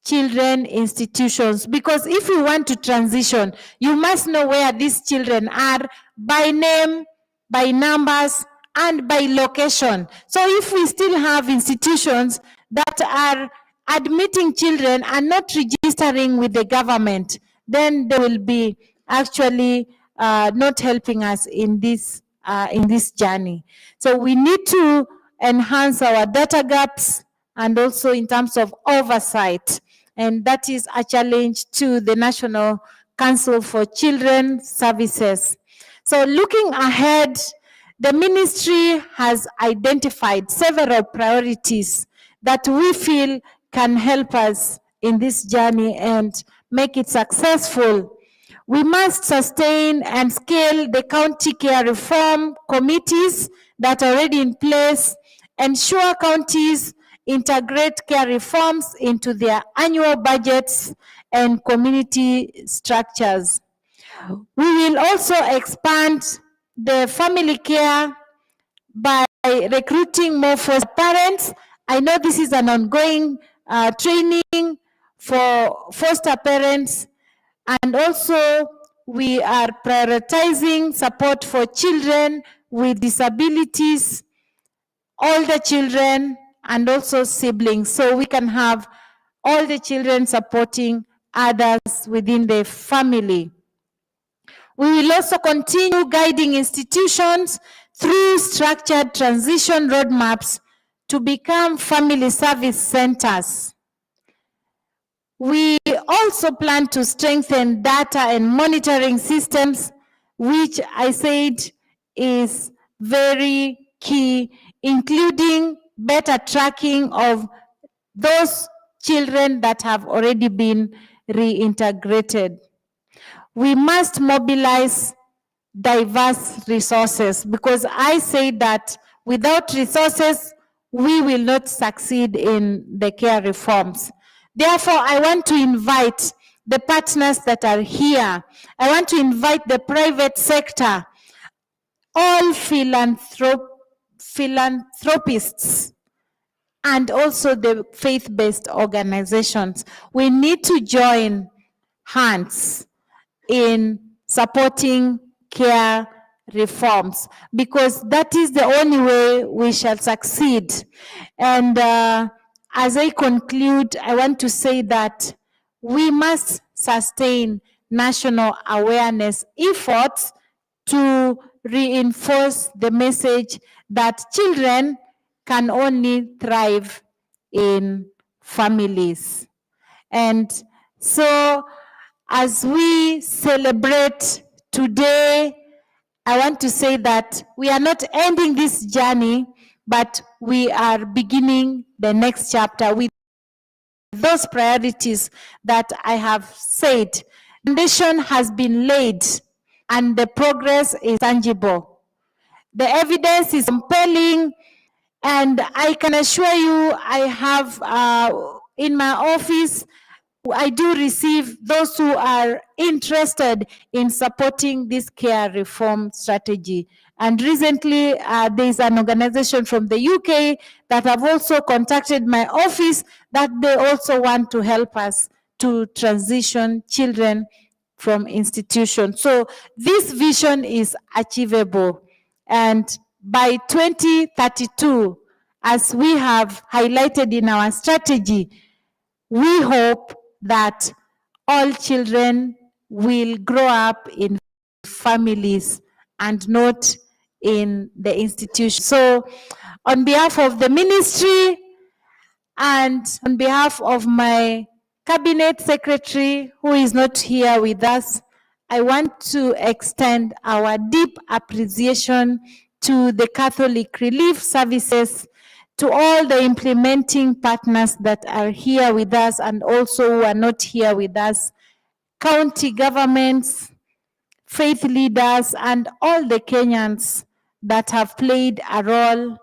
children institutions, because if you want to transition, you must know where these children are by name, by numbers, and by location. So if we still have institutions that are admitting children and not registering with the government, then they will be actually not helping us in this journey. So we need to enhance our data gaps and also in terms of oversight. And that is a challenge to the National Council for Children's Services. So looking ahead, the ministry has identified several priorities that we feel can help us in this journey and make it successful. We must sustain and scale the county care reform committees that are already in place, ensure counties integrate care reforms into their annual budgets and community structures. We will also expand the family care by recruiting more foster parents. I know this is an ongoing training for foster parents, and also we are prioritizing support for children with disabilities, older children, and also siblings, so we can have all the children supporting others within the family. We will also continue guiding institutions through structured transition roadmaps to become family service centers. We also plan to strengthen data and monitoring systems, which I said is very key, including better tracking of those children that have already been reintegrated. We must mobilize diverse resources, because I say that without resources, we will not succeed in the care reforms. Therefore, I want to invite the partners that are here. I want to invite the private sector, all philanthropists, and also the faith-based organizations. We need to join hands in supporting care reforms, because that is the only way we shall succeed. And as I conclude, I want to say that we must sustain national awareness efforts to reinforce the message that children can only thrive in families. And so, as we celebrate today, I want to say that we are not ending this journey, but we are beginning the next chapter with those priorities that I have said. The foundation has been laid and the progress is tangible. The evidence is compelling, and I can assure you, I have in my office, I do receive those who are interested in supporting this care reform strategy. And recently, there is an organization from the UK that have also contacted my office that they also want to help us to transition children from institutions. So this vision is achievable. And by 2032, as we have highlighted in our strategy, we hope that all children will grow up in families and not in the institution. So on behalf of the ministry and on behalf of my cabinet secretary, who is not here with us, I want to extend our deep appreciation to the Catholic Relief Services, to all the implementing partners that are here with us and also who are not here with us, county governments, faith leaders, and all the Kenyans that have played a role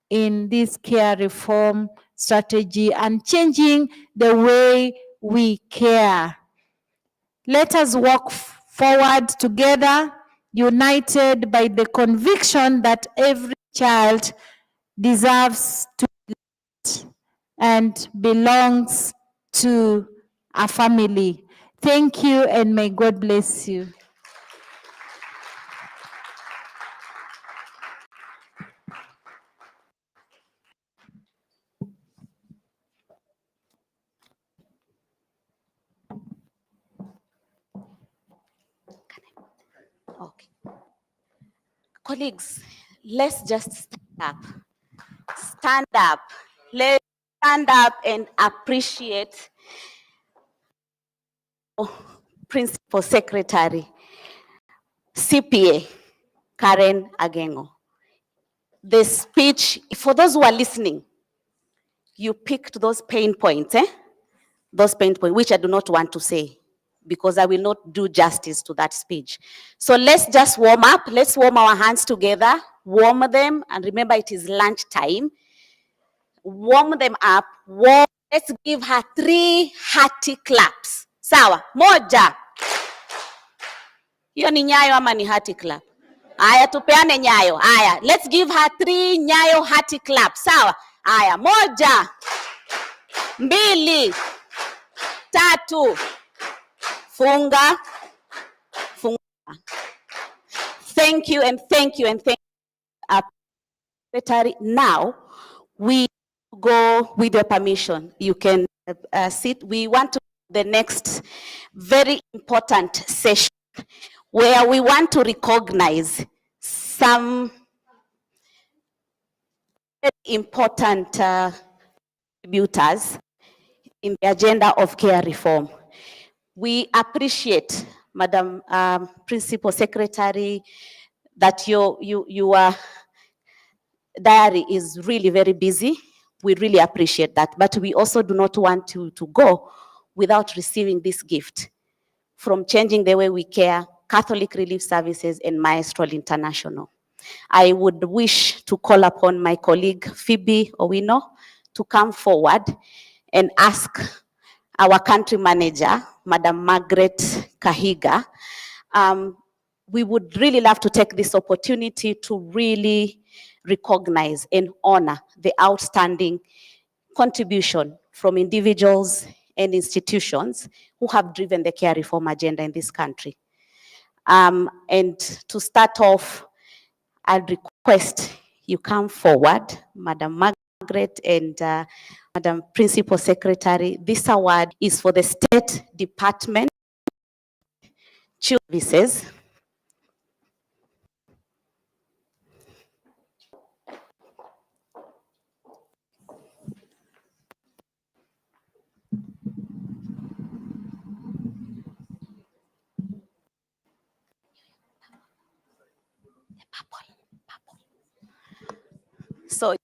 in this care reform strategy and changing the way we care. Let us walk forward together, united by the conviction that every child deserves to and belongs to a family. Thank you, and may God bless you. Okay. Colleagues, let's just stand up. Stand up. Let's stand up and appreciate Principal Secretary, CPA, Karen Agengo. The speech, for those who are listening, you picked those pain points, those pain points, which I do not want to say, because I will not do justice to that speech. So let's just warm up. Let's warm our hands together, warm them, and remember it is lunch time. Warm them up. Warm. Let's give her 3 hearty claps. Sawa, moja. Hiyo ni nyayo ama ni hearty clap? Aya, tupeane nyayo. Aya, let's give her 3 nyayo hearty claps. Sawa. Aya, moja, 2, 3. Funga. Funga. Thank you and thank you and thank you, Secretary. Now, we go with your permission. You can sit. We want to the next very important session where we want to recognize some very important contributors in the agenda of care reform. We appreciate, Madam Principal Secretary, that your diary is really very busy. We really appreciate that, but we also do not want to go without receiving this gift from Changing the Way We Care, Catholic Relief Services, and Maestral International. I would wish to call upon my colleague Phoebe Owino to come forward and ask our country manager, Madam Margaret Kahiga. We would really love to take this opportunity to really recognize and honor the outstanding contribution from individuals and institutions who have driven the care reform agenda in this country. And to start off, I'd request you come forward, Madam Margaret and Madam Principal Secretary. This award is for the State Department Children's Services. So,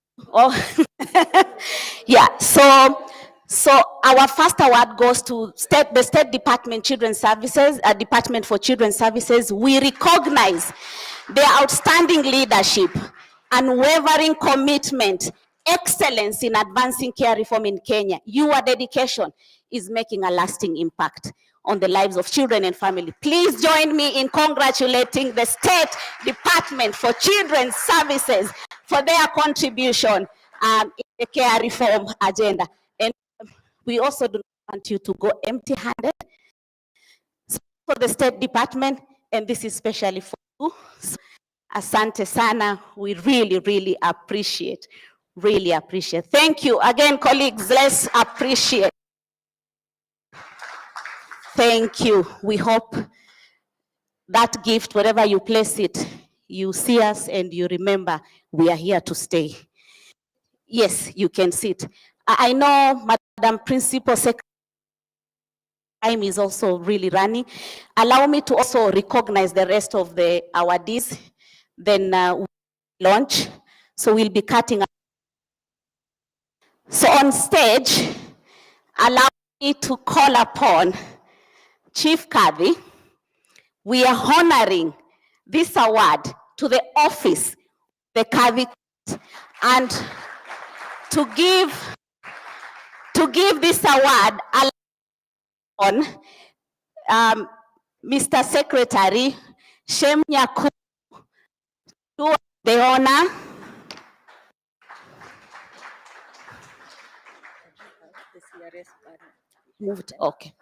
yeah, so our first award goes to the State Department Children's Services, Department for Children's Services. We recognize their outstanding leadership, unwavering commitment, excellence in advancing care reform in Kenya. Your dedication is making a lasting impact on the lives of children and family. Please join me in congratulating the State Department for Children's Services for their contribution in the care reform agenda. And we also do not want you to go empty-handed. So for the State Department, and this is especially for you, asante sana, we really, really appreciate. Thank you. Again, colleagues, let's appreciate. Thank you. We hope that gift, wherever you place it, you see us and you remember we are here to stay. Yes, you can sit. I know Madam Principal Secretary, time is also really running. Allow me to also recognize the rest of the awardees. Then we'll launch. So we'll be cutting. So on stage, allow me to call upon Chief Kadhi. We are honoring this award to the office, the Kadhi, and to give this award on Mr. Secretary Shem Nyaku, to the honor. Moved, okay.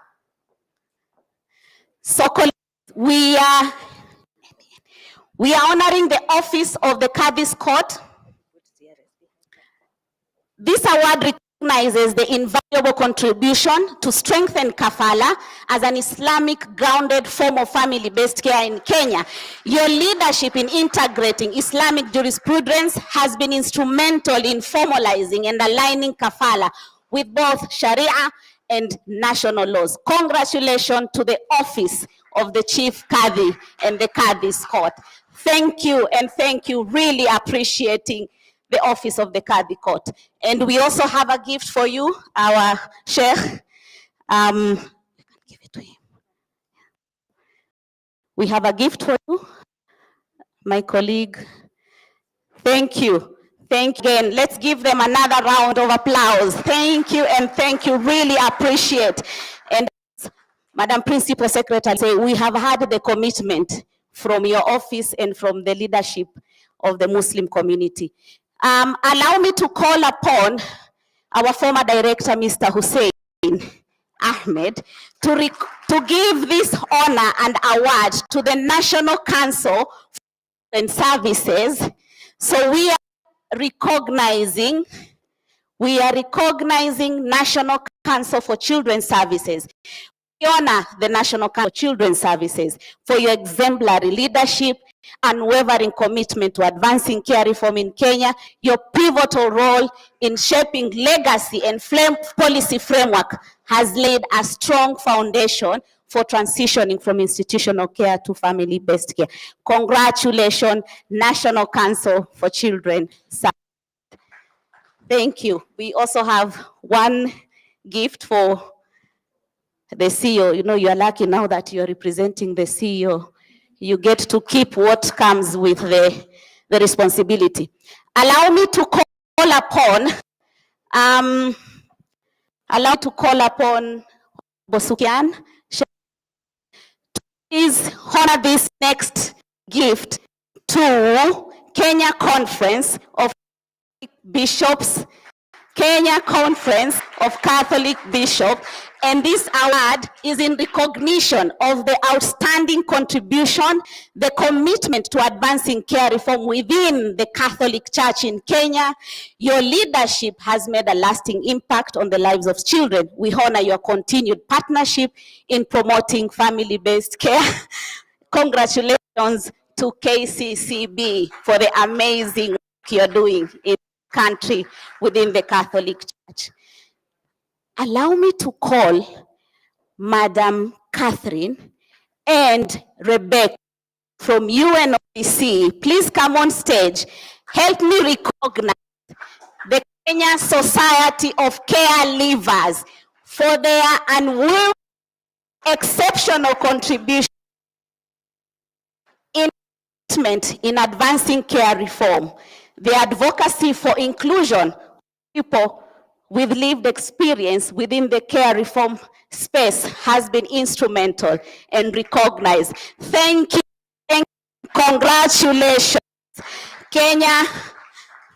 So we are honoring the office of the Kadhi's Court. This award recognizes the invaluable contribution to strengthen kafala as an Islamic grounded form of family-based care in Kenya. Your leadership in integrating Islamic jurisprudence has been instrumental in formalizing and aligning kafala with both Sharia and national laws. Congratulations to the office of the Chief Kadhi and the Kadhi's Court. Thank you, and thank you, really appreciating the office of the Kadhi Court. And we also have a gift for you, our Sheikh. Give it to him. We have a gift for you, my colleague. Thank you. Thank you again. Let's give them another round of applause. Thank you, and thank you, really appreciate. And Madam Principal Secretary, say we have had the commitment from your office and from the leadership of the Muslim community. Allow me to call upon our former director, Mr. Hussein Ahmed, to give this honor and award to the National Council for Services. So we are recognizing We are recognizing National Council for Children's Services. We honor the National Council for Children's Services for your exemplary leadership, unwavering commitment to advancing care reform in Kenya, your pivotal role in shaping legacy and policy framework has laid a strong foundation for transitioning from institutional care to family-based care. Congratulations, National Council for Children's Services. Thank you. We also have one gift for the CEO. You know, you are lucky now that you are representing the CEO. You get to keep what comes with the responsibility. Allow me to call upon Bosukian. Please honor this next gift to Kenya Conference of Bishops, Kenya Conference of Catholic Bishops, and this award is in recognition of the outstanding contribution, the commitment to advancing care reform within the Catholic Church in Kenya. Your leadership has made a lasting impact on the lives of children. We honor your continued partnership in promoting family-based care. Congratulations to KCCB for the amazing work you're doing in country within the Catholic Church. Allow me to call Madam Catherine and Rebecca from UNODC. Please come on stage. Help me recognize the Kenya Society of Caregivers for their unwavering exceptional contribution in advancing care reform. The advocacy for inclusion of people with lived experience within the care reform space has been instrumental and recognized. Thank you. Congratulations, Kenya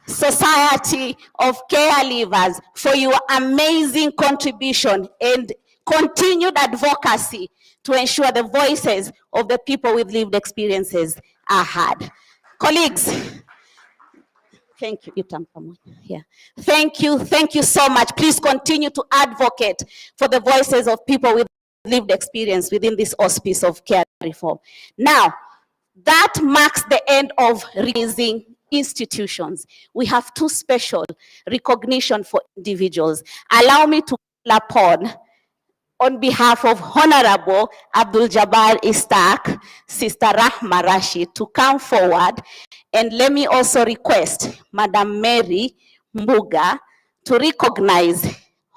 Society of Caregivers, for your amazing contribution and continued advocacy to ensure the voices of the people with lived experiences are heard. Colleagues, thank you. Yeah. Thank you so much. Please continue to advocate for the voices of people with lived experience within this auspice of care reform. Now, that marks the end of raising institutions. We have two special recognition for individuals. Allow me to call upon, on behalf of Honorable Abdul Jabbar Istak, Sister Rahma Rashid, to come forward. And let me also request Madam Mary Mbuga to recognize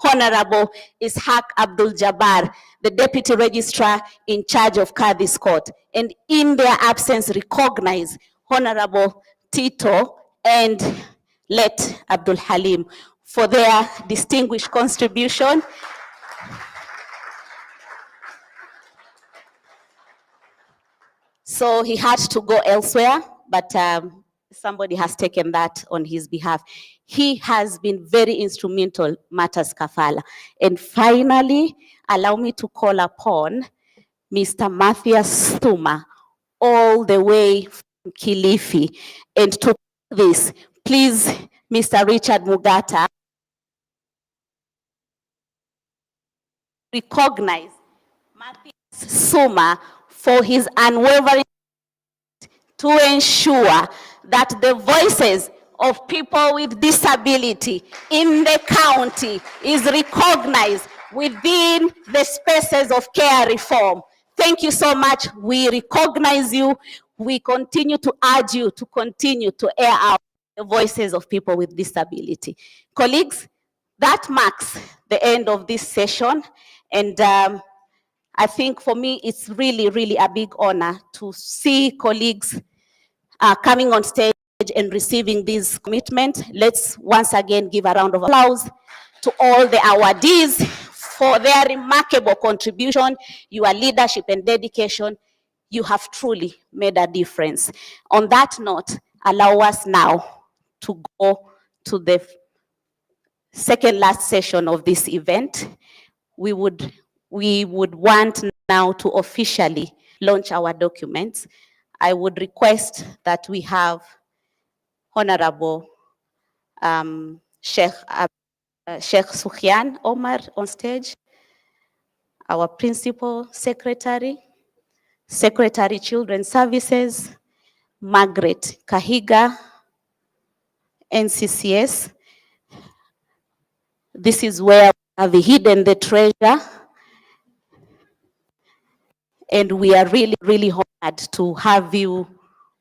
Honorable Ishaq Abdul Jabbar, the Deputy Registrar in charge of Kadhi's Court, and in their absence recognize Honorable Tito and Let Abdul Halim for their distinguished contribution. So he had to go elsewhere, but somebody has taken that on his behalf. He has been very instrumental, matters kafala. And finally, allow me to call upon Mr. Matthias Thuma, all the way from Kilifi. And to this, please, Mr. Richard Mugata, recognize Matthias Thuma for his unwavering to ensure that the voices of people with disability in the county is recognized within the spaces of care reform. Thank you so much. We recognize you. We continue to urge you to continue to air out the voices of people with disability. Colleagues, that marks the end of this session. And I think for me, it's really, really a big honor to see colleagues coming on stage and receiving this commitment. Let's once again give a round of applause to all the awardees for their remarkable contribution, your leadership and dedication. You have truly made a difference. On that note, allow us now to go to the second last session of this event. We would want now to officially launch our documents. I would request that we have Honorable Sheikh Sheikh Sufyan Omar on stage, our Principal Secretary, Secretary Children's Services, Margaret Kahiga, NCCS. This is where we have hidden the treasure, and we are really, really honored to have you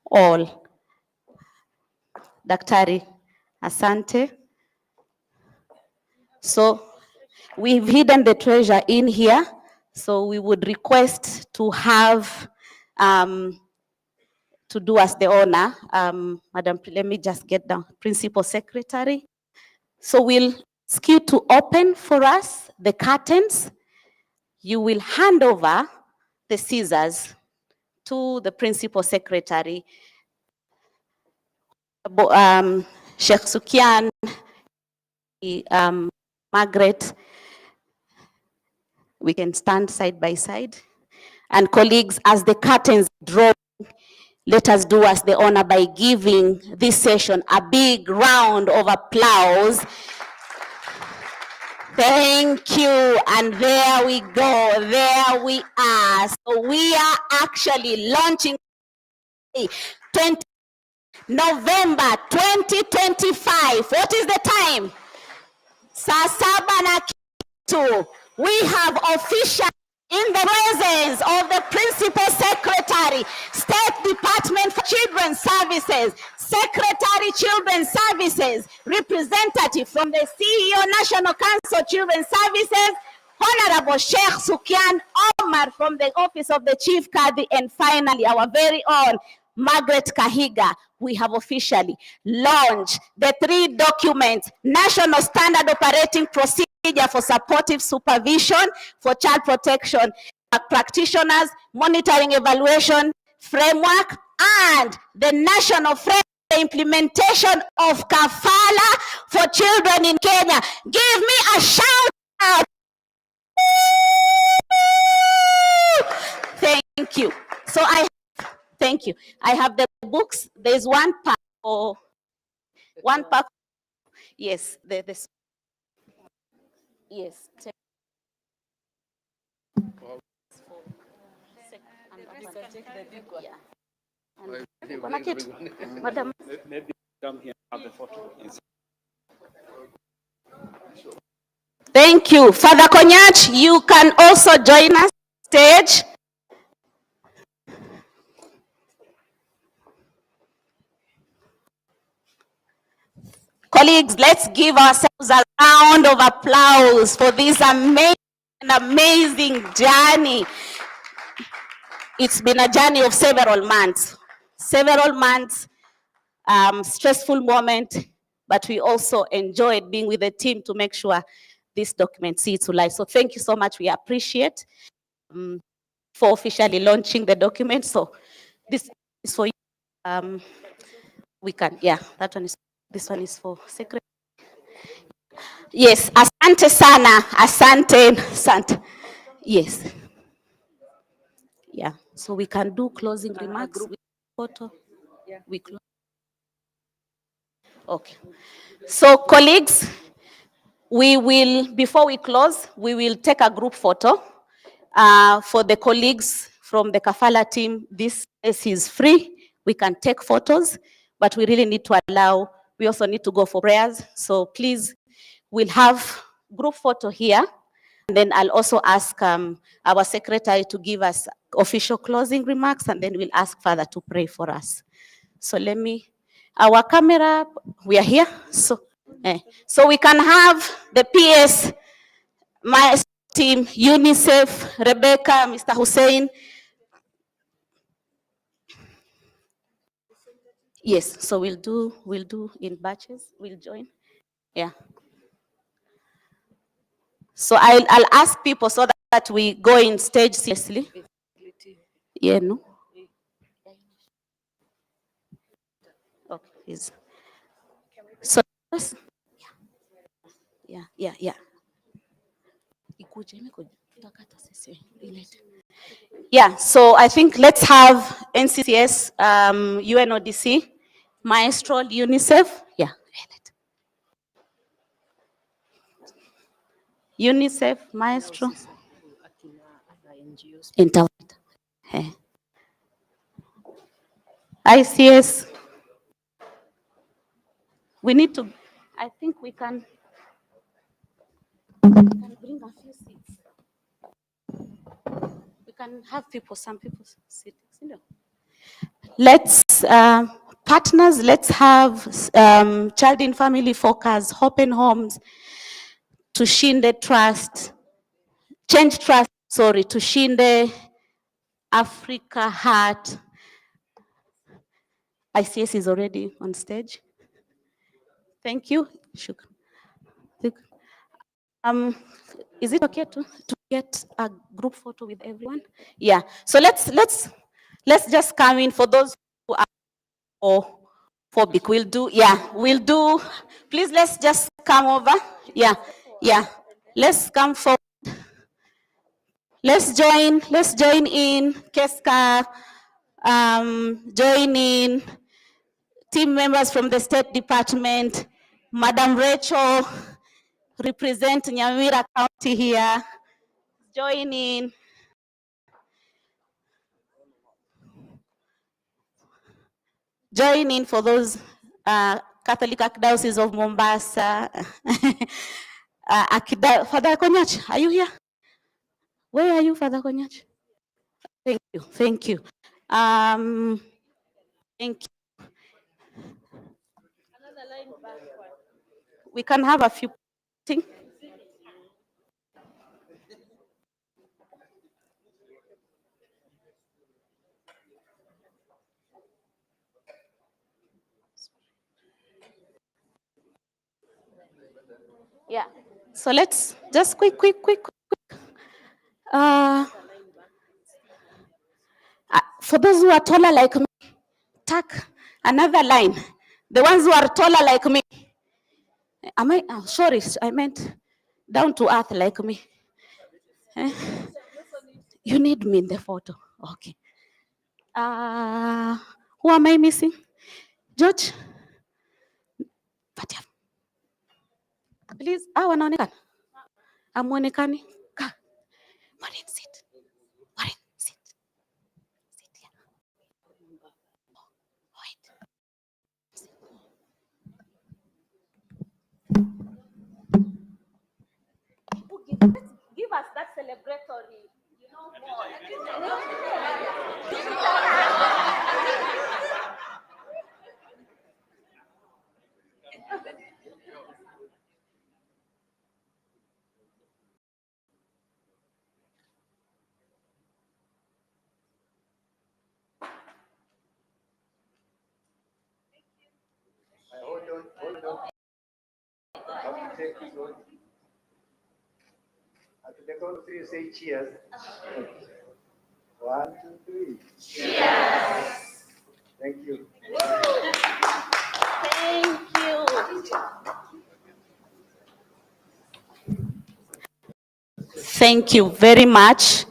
all. Daktari, asante. So we've hidden the treasure in here, so we would request to have, to do us the honor, Madam, let me just get down, Principal Secretary. So we'll ask you to open for us the curtains. You will hand over the scissors to the Principal Secretary, Sheikh Sufyan, Margaret. We can stand side by side. And colleagues, as the curtains draw, let us do us the honor by giving this session a big round of applause. Thank you, and there we go, there we are. So we are actually launching November 2025. What is the time? Saa saba na kitu. We have official in the presence of the Principal Secretary, State Department for Children's Services, Secretary Children's Services, representative from the CEO National Council Children's Services, Honorable Sheikh Sufyan Omar from the Office of the Chief Qadi, and finally our very own Margaret Kahiga. We have officially launched the 3 documents: National Standard Operating Procedure for Supportive Supervision for Child Protection Practitioners, Monitoring Evaluation Framework, and the National Framework Implementation of Kafala for Children in Kenya. Give me a shout out. Thank you. So thank you. I have the books. There's one pack for one pack. Yes, yes. Madam, maybe come here and have the photo. Thank you. Father Konyach, you can also join us on stage. Colleagues, let's give ourselves a round of applause for this amazing journey. It's been a journey of several months, stressful moment, but we also enjoyed being with the team to make sure this document sees to life. So thank you so much. We appreciate for officially launching the document. So this is for you. We can, yeah, that one is, this one is for secretary. Yes, asante sana, asante. Yes. Yeah, so we can do closing remarks. Photo. Yeah. We close. Okay. So colleagues, we will, before we close, we will take a group photo. For the colleagues from the Kafala team, this is free. We can take photos, but we really need to allow, we also need to go for prayers. So please, we'll have group photo here. And then I'll also ask our secretary to give us official closing remarks, and then we'll ask Father to pray for us. So let me, our camera, we are here. So we can have the PS, my team, UNICEF, Rebecca, Mr. Hussein. Yes, so we'll do in batches, we'll join. Yeah. So I'll ask people so that we go in stage seriously. Yeah, no? Okay, please. So, yeah. Yeah, so I think let's have NCCS, UNODC, Maestro, UNICEF. Yeah. UNICEF, Maestro. Interpret. ICS. We need to, I think we can bring a few seats. We can have people, some people sit. Let's, partners, let's have child and family focus, open homes, Tushinde Trust, Change Trust, sorry, Tushinde, Africa Heart. ICS is already on stage. Thank you. Is it okay to get a group photo with everyone? Yeah. So let's just come in for those who are phobic. We'll do. Please, let's just come over. Yeah. Let's come forward. Let's join in. Keska, join in. Team members from the State Department. Madam Rachel, represent Nyamira County here. Join in. Join in for those Catholic Archdiocese of Mombasa. Father Konyach, are you here? Where are you, Father Konyach? Thank you. Thank you. We can have a few things. Yeah. So let's just quick. For those who are taller like me, tack another line. The ones who are taller like me. Sorry, I meant down to earth like me. You need me in the photo. Okay. Who am I missing? George? Please, wanaonekana? Amuonekani? Maureen, sit. Maureen, sit. Sit here. Wait. Give us that celebratory, more. At the count of three, say cheers. 1, 2, 3. Cheers. Thank you. Thank you. Thank you very much.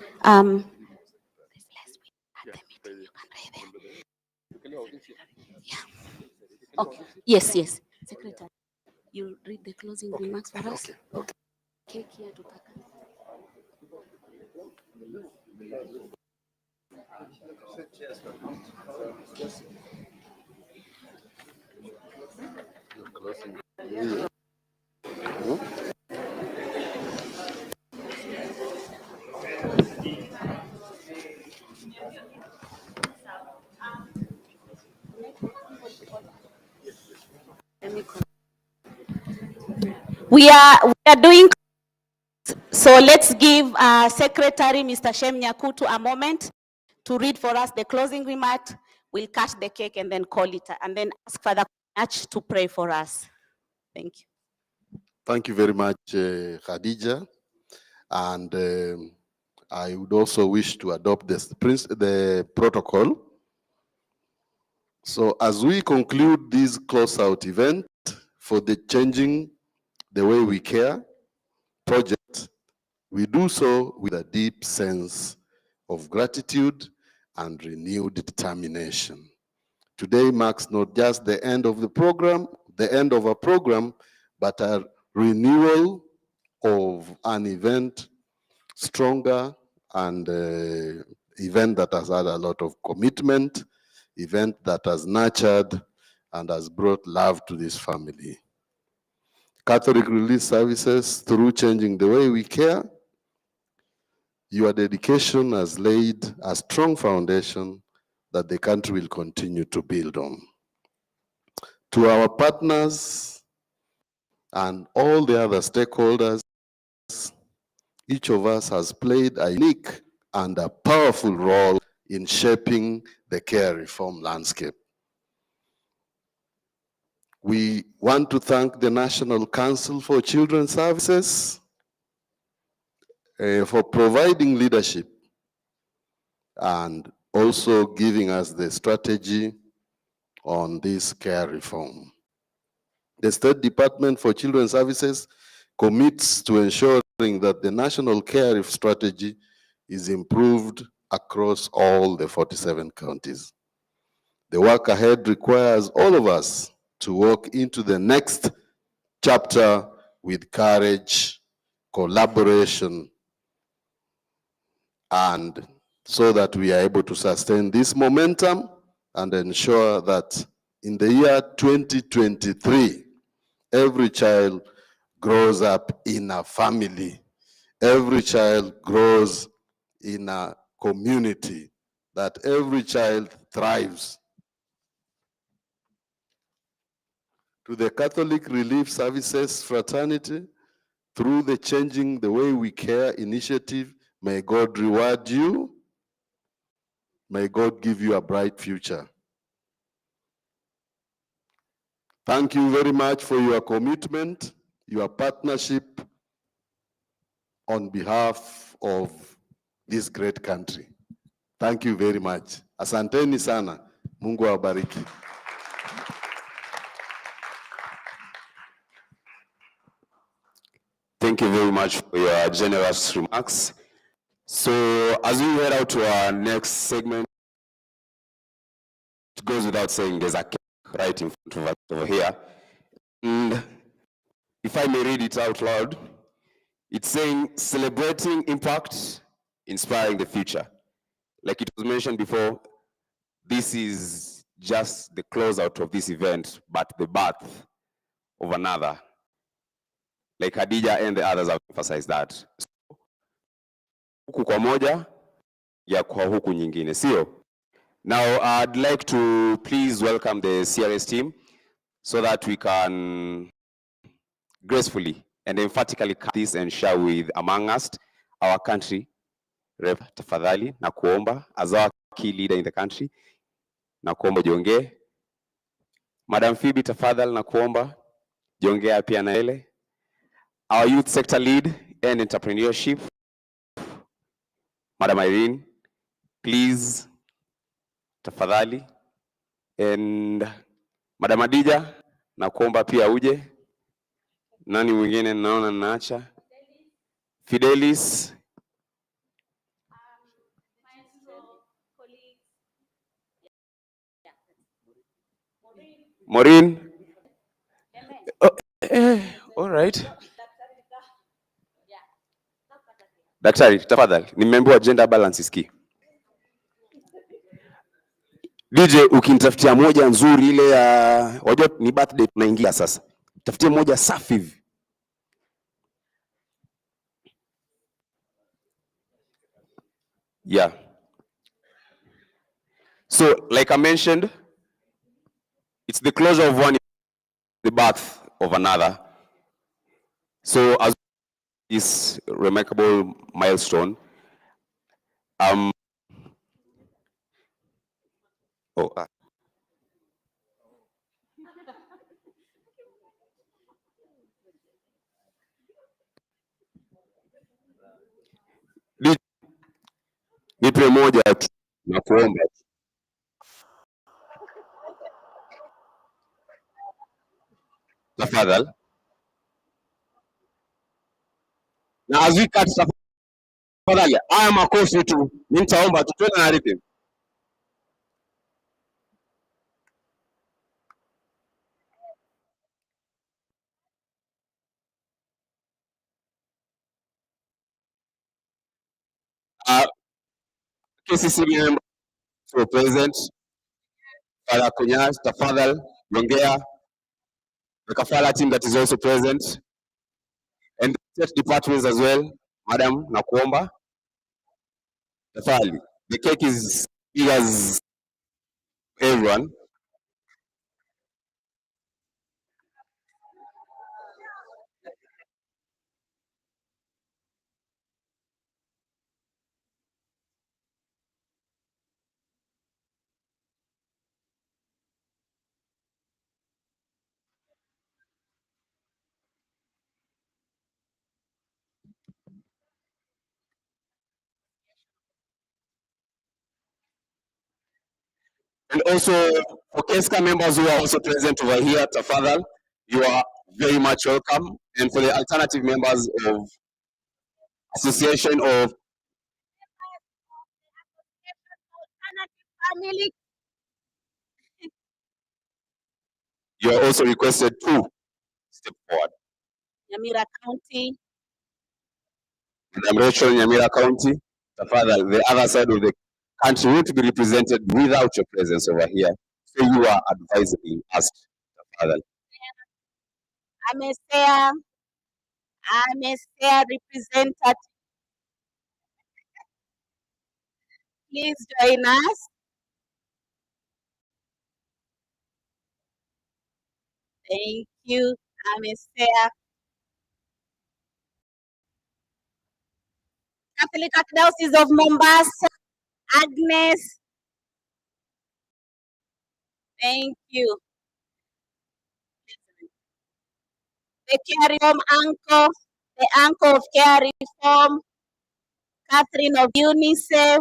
Okay. Yes. Secretary, you read the closing remarks for us. Okay. Cake here to pack. We are doing, so let's give Secretary Mr. Shem Nyakutu a moment to read for us the closing remark. We'll cut the cake and then call it, and then ask Father Konyach to pray for us. Thank you. Thank you very much, Khadija. And I would also wish to adopt the protocol. So as we conclude this closeout event for the Changing the Way We Care project, we do so with a deep sense of gratitude and renewed determination. Today marks not just the end of the program, the end of a program, but a renewal of an event stronger and event that has had a lot of commitment, event that has nurtured and has brought love to this family. Catholic Relief Services, through changing the way we care, your dedication has laid a strong foundation that the country will continue to build on. To our partners and all the other stakeholders, each of us has played a unique and a powerful role in shaping the care reform landscape. We want to thank the National Council for Children's Services for providing leadership and also giving us the strategy on this care reform. The State Department for Children's Services commits to ensuring that the national care strategy is improved across all the 47 counties. The work ahead requires all of us to walk into the next chapter with courage, collaboration, and so that we are able to sustain this momentum and ensure that in the year 2023, every child grows up in a family. Every child grows in a community, that every child thrives. To the Catholic Relief Services Fraternity, through the Changing the Way We Care initiative, may God reward you. May God give you a bright future. Thank you very much for your commitment, your partnership on behalf of this great country. Thank you very much. Asanteni sana. Mungu awabariki. Thank you very much for your generous remarks. So as we head out to our next segment, it goes without saying there's a cake right in front of us over here. And if I may read it out loud, it's saying, celebrating impact, inspiring the future. Like it was mentioned before, this is just the closeout of this event, but the birth of another. Like Khadija and the others have emphasized that. Huku kwa moja, ya kwa huku nyingine, sio? Now, I'd like to please welcome the CRS team so that we can gracefully and emphatically cut this and share with among us our country. Rep, tafadhali, na kuomba, as our key leader in the country, na kuomba jiongee. Madam Phoebe, tafadhali, na kuomba, jiongea pia na ele. Our youth sector lead and entrepreneurship, Madam Irene, please, tafadhali. And Madam Adija, na kuomba pia uje. Nani mwingine naona naacha? Fidelis. Maureen. Oh, all right. Daktari, tafadhali, nimeambiwa gender balance is key. DJ, ukinitafutia moja nzuri ile ya wajua ni birthday tunaingia sasa. Tafutie moja safi hivi. Yeah. So, like I mentioned, it's the closure of one, the birth of another. So, as this remarkable milestone, nipe moja tu na kuomba. Tafadhali. Na as we cut, tafadhali, haya makofi tu, nitaomba tu twende na rhythm. KCC members who are present, Father Kunyas, Tafadhal, Yongea, the Kafala team that is also present, and the state departments as well, Madam Nakuomba, Tafali. The cake is big as everyone. And also for KESCA members who are also present over here, Tafadhal, you are very much welcome. And for the alternative members of Association of Family. you are also requested to step forward. Nyamira County. Madam Rachel, Nyamira County, Tafadhal, the other side of the country won't be represented without your presence over here. So you are advisably asked, Tafadhal. I'm a representative. Please join us. Thank you. I'm a Catholic Archdiocese of Mombasa. Agnes. Thank you. The care reform uncle, the uncle of care reform, Catherine of UNICEF,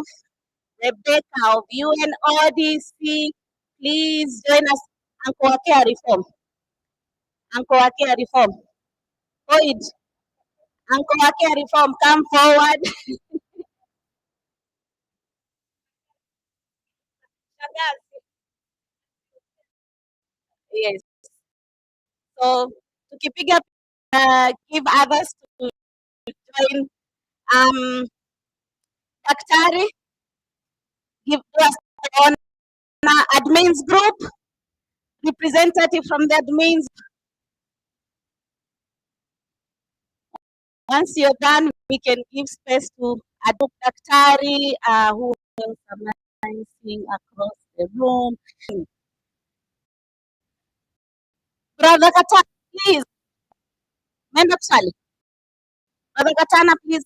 Rebecca of UNODC. Please join us. Uncle of care reform. Uncle of care reform. Oid. Uncle of care reform, come forward. Yes. So tukipiga give others to join daktari, give us on admins group, representative from the admins. Once you're done, we can give space to Aduk Daktari, who is announcing across the room. Brother Katana, please. Menda kusali. Brother Katana, please.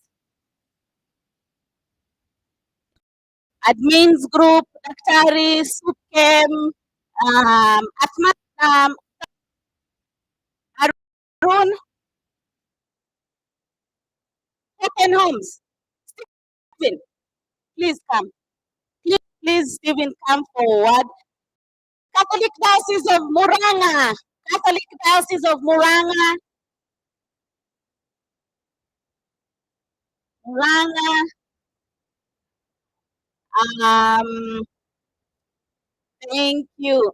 Admins group, Daktari, Sukem, Atma, Arun, Open Homes. Stephen, please come. Please, Stephen, come forward. Catholic Diocese of Muranga. Catholic Diocese of Muranga. Muranga. Thank you.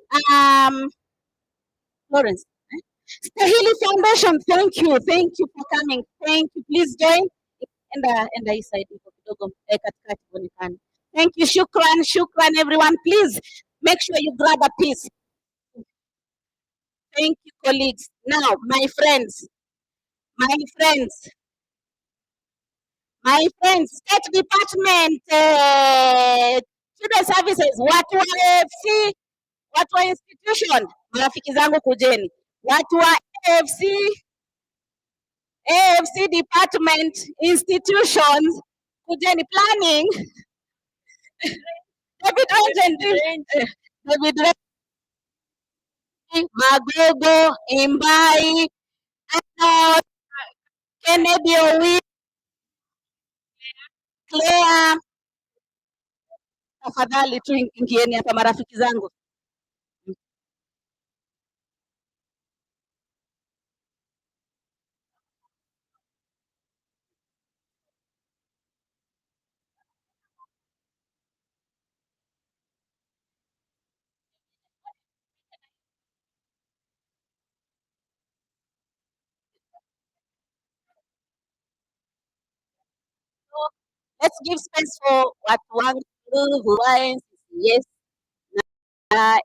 Lawrence. Stahili Foundation, thank you. Thank you for coming. Thank you. Please join. And I said, thank you. Shukran, everyone. Please make sure you grab a piece. Thank you, colleagues. Now, my friends, State Department, Children Services, watu wa AFC, watu wa institution, marafiki zangu kujeni, watu wa AFC Department, institutions, kujeni, planning, David Magogo, Imbai, Arnold, Kennedy Owi, Claire, tafadhali tu ingieni hapa marafiki zangu. Let's give space for watu wangu who wants yes na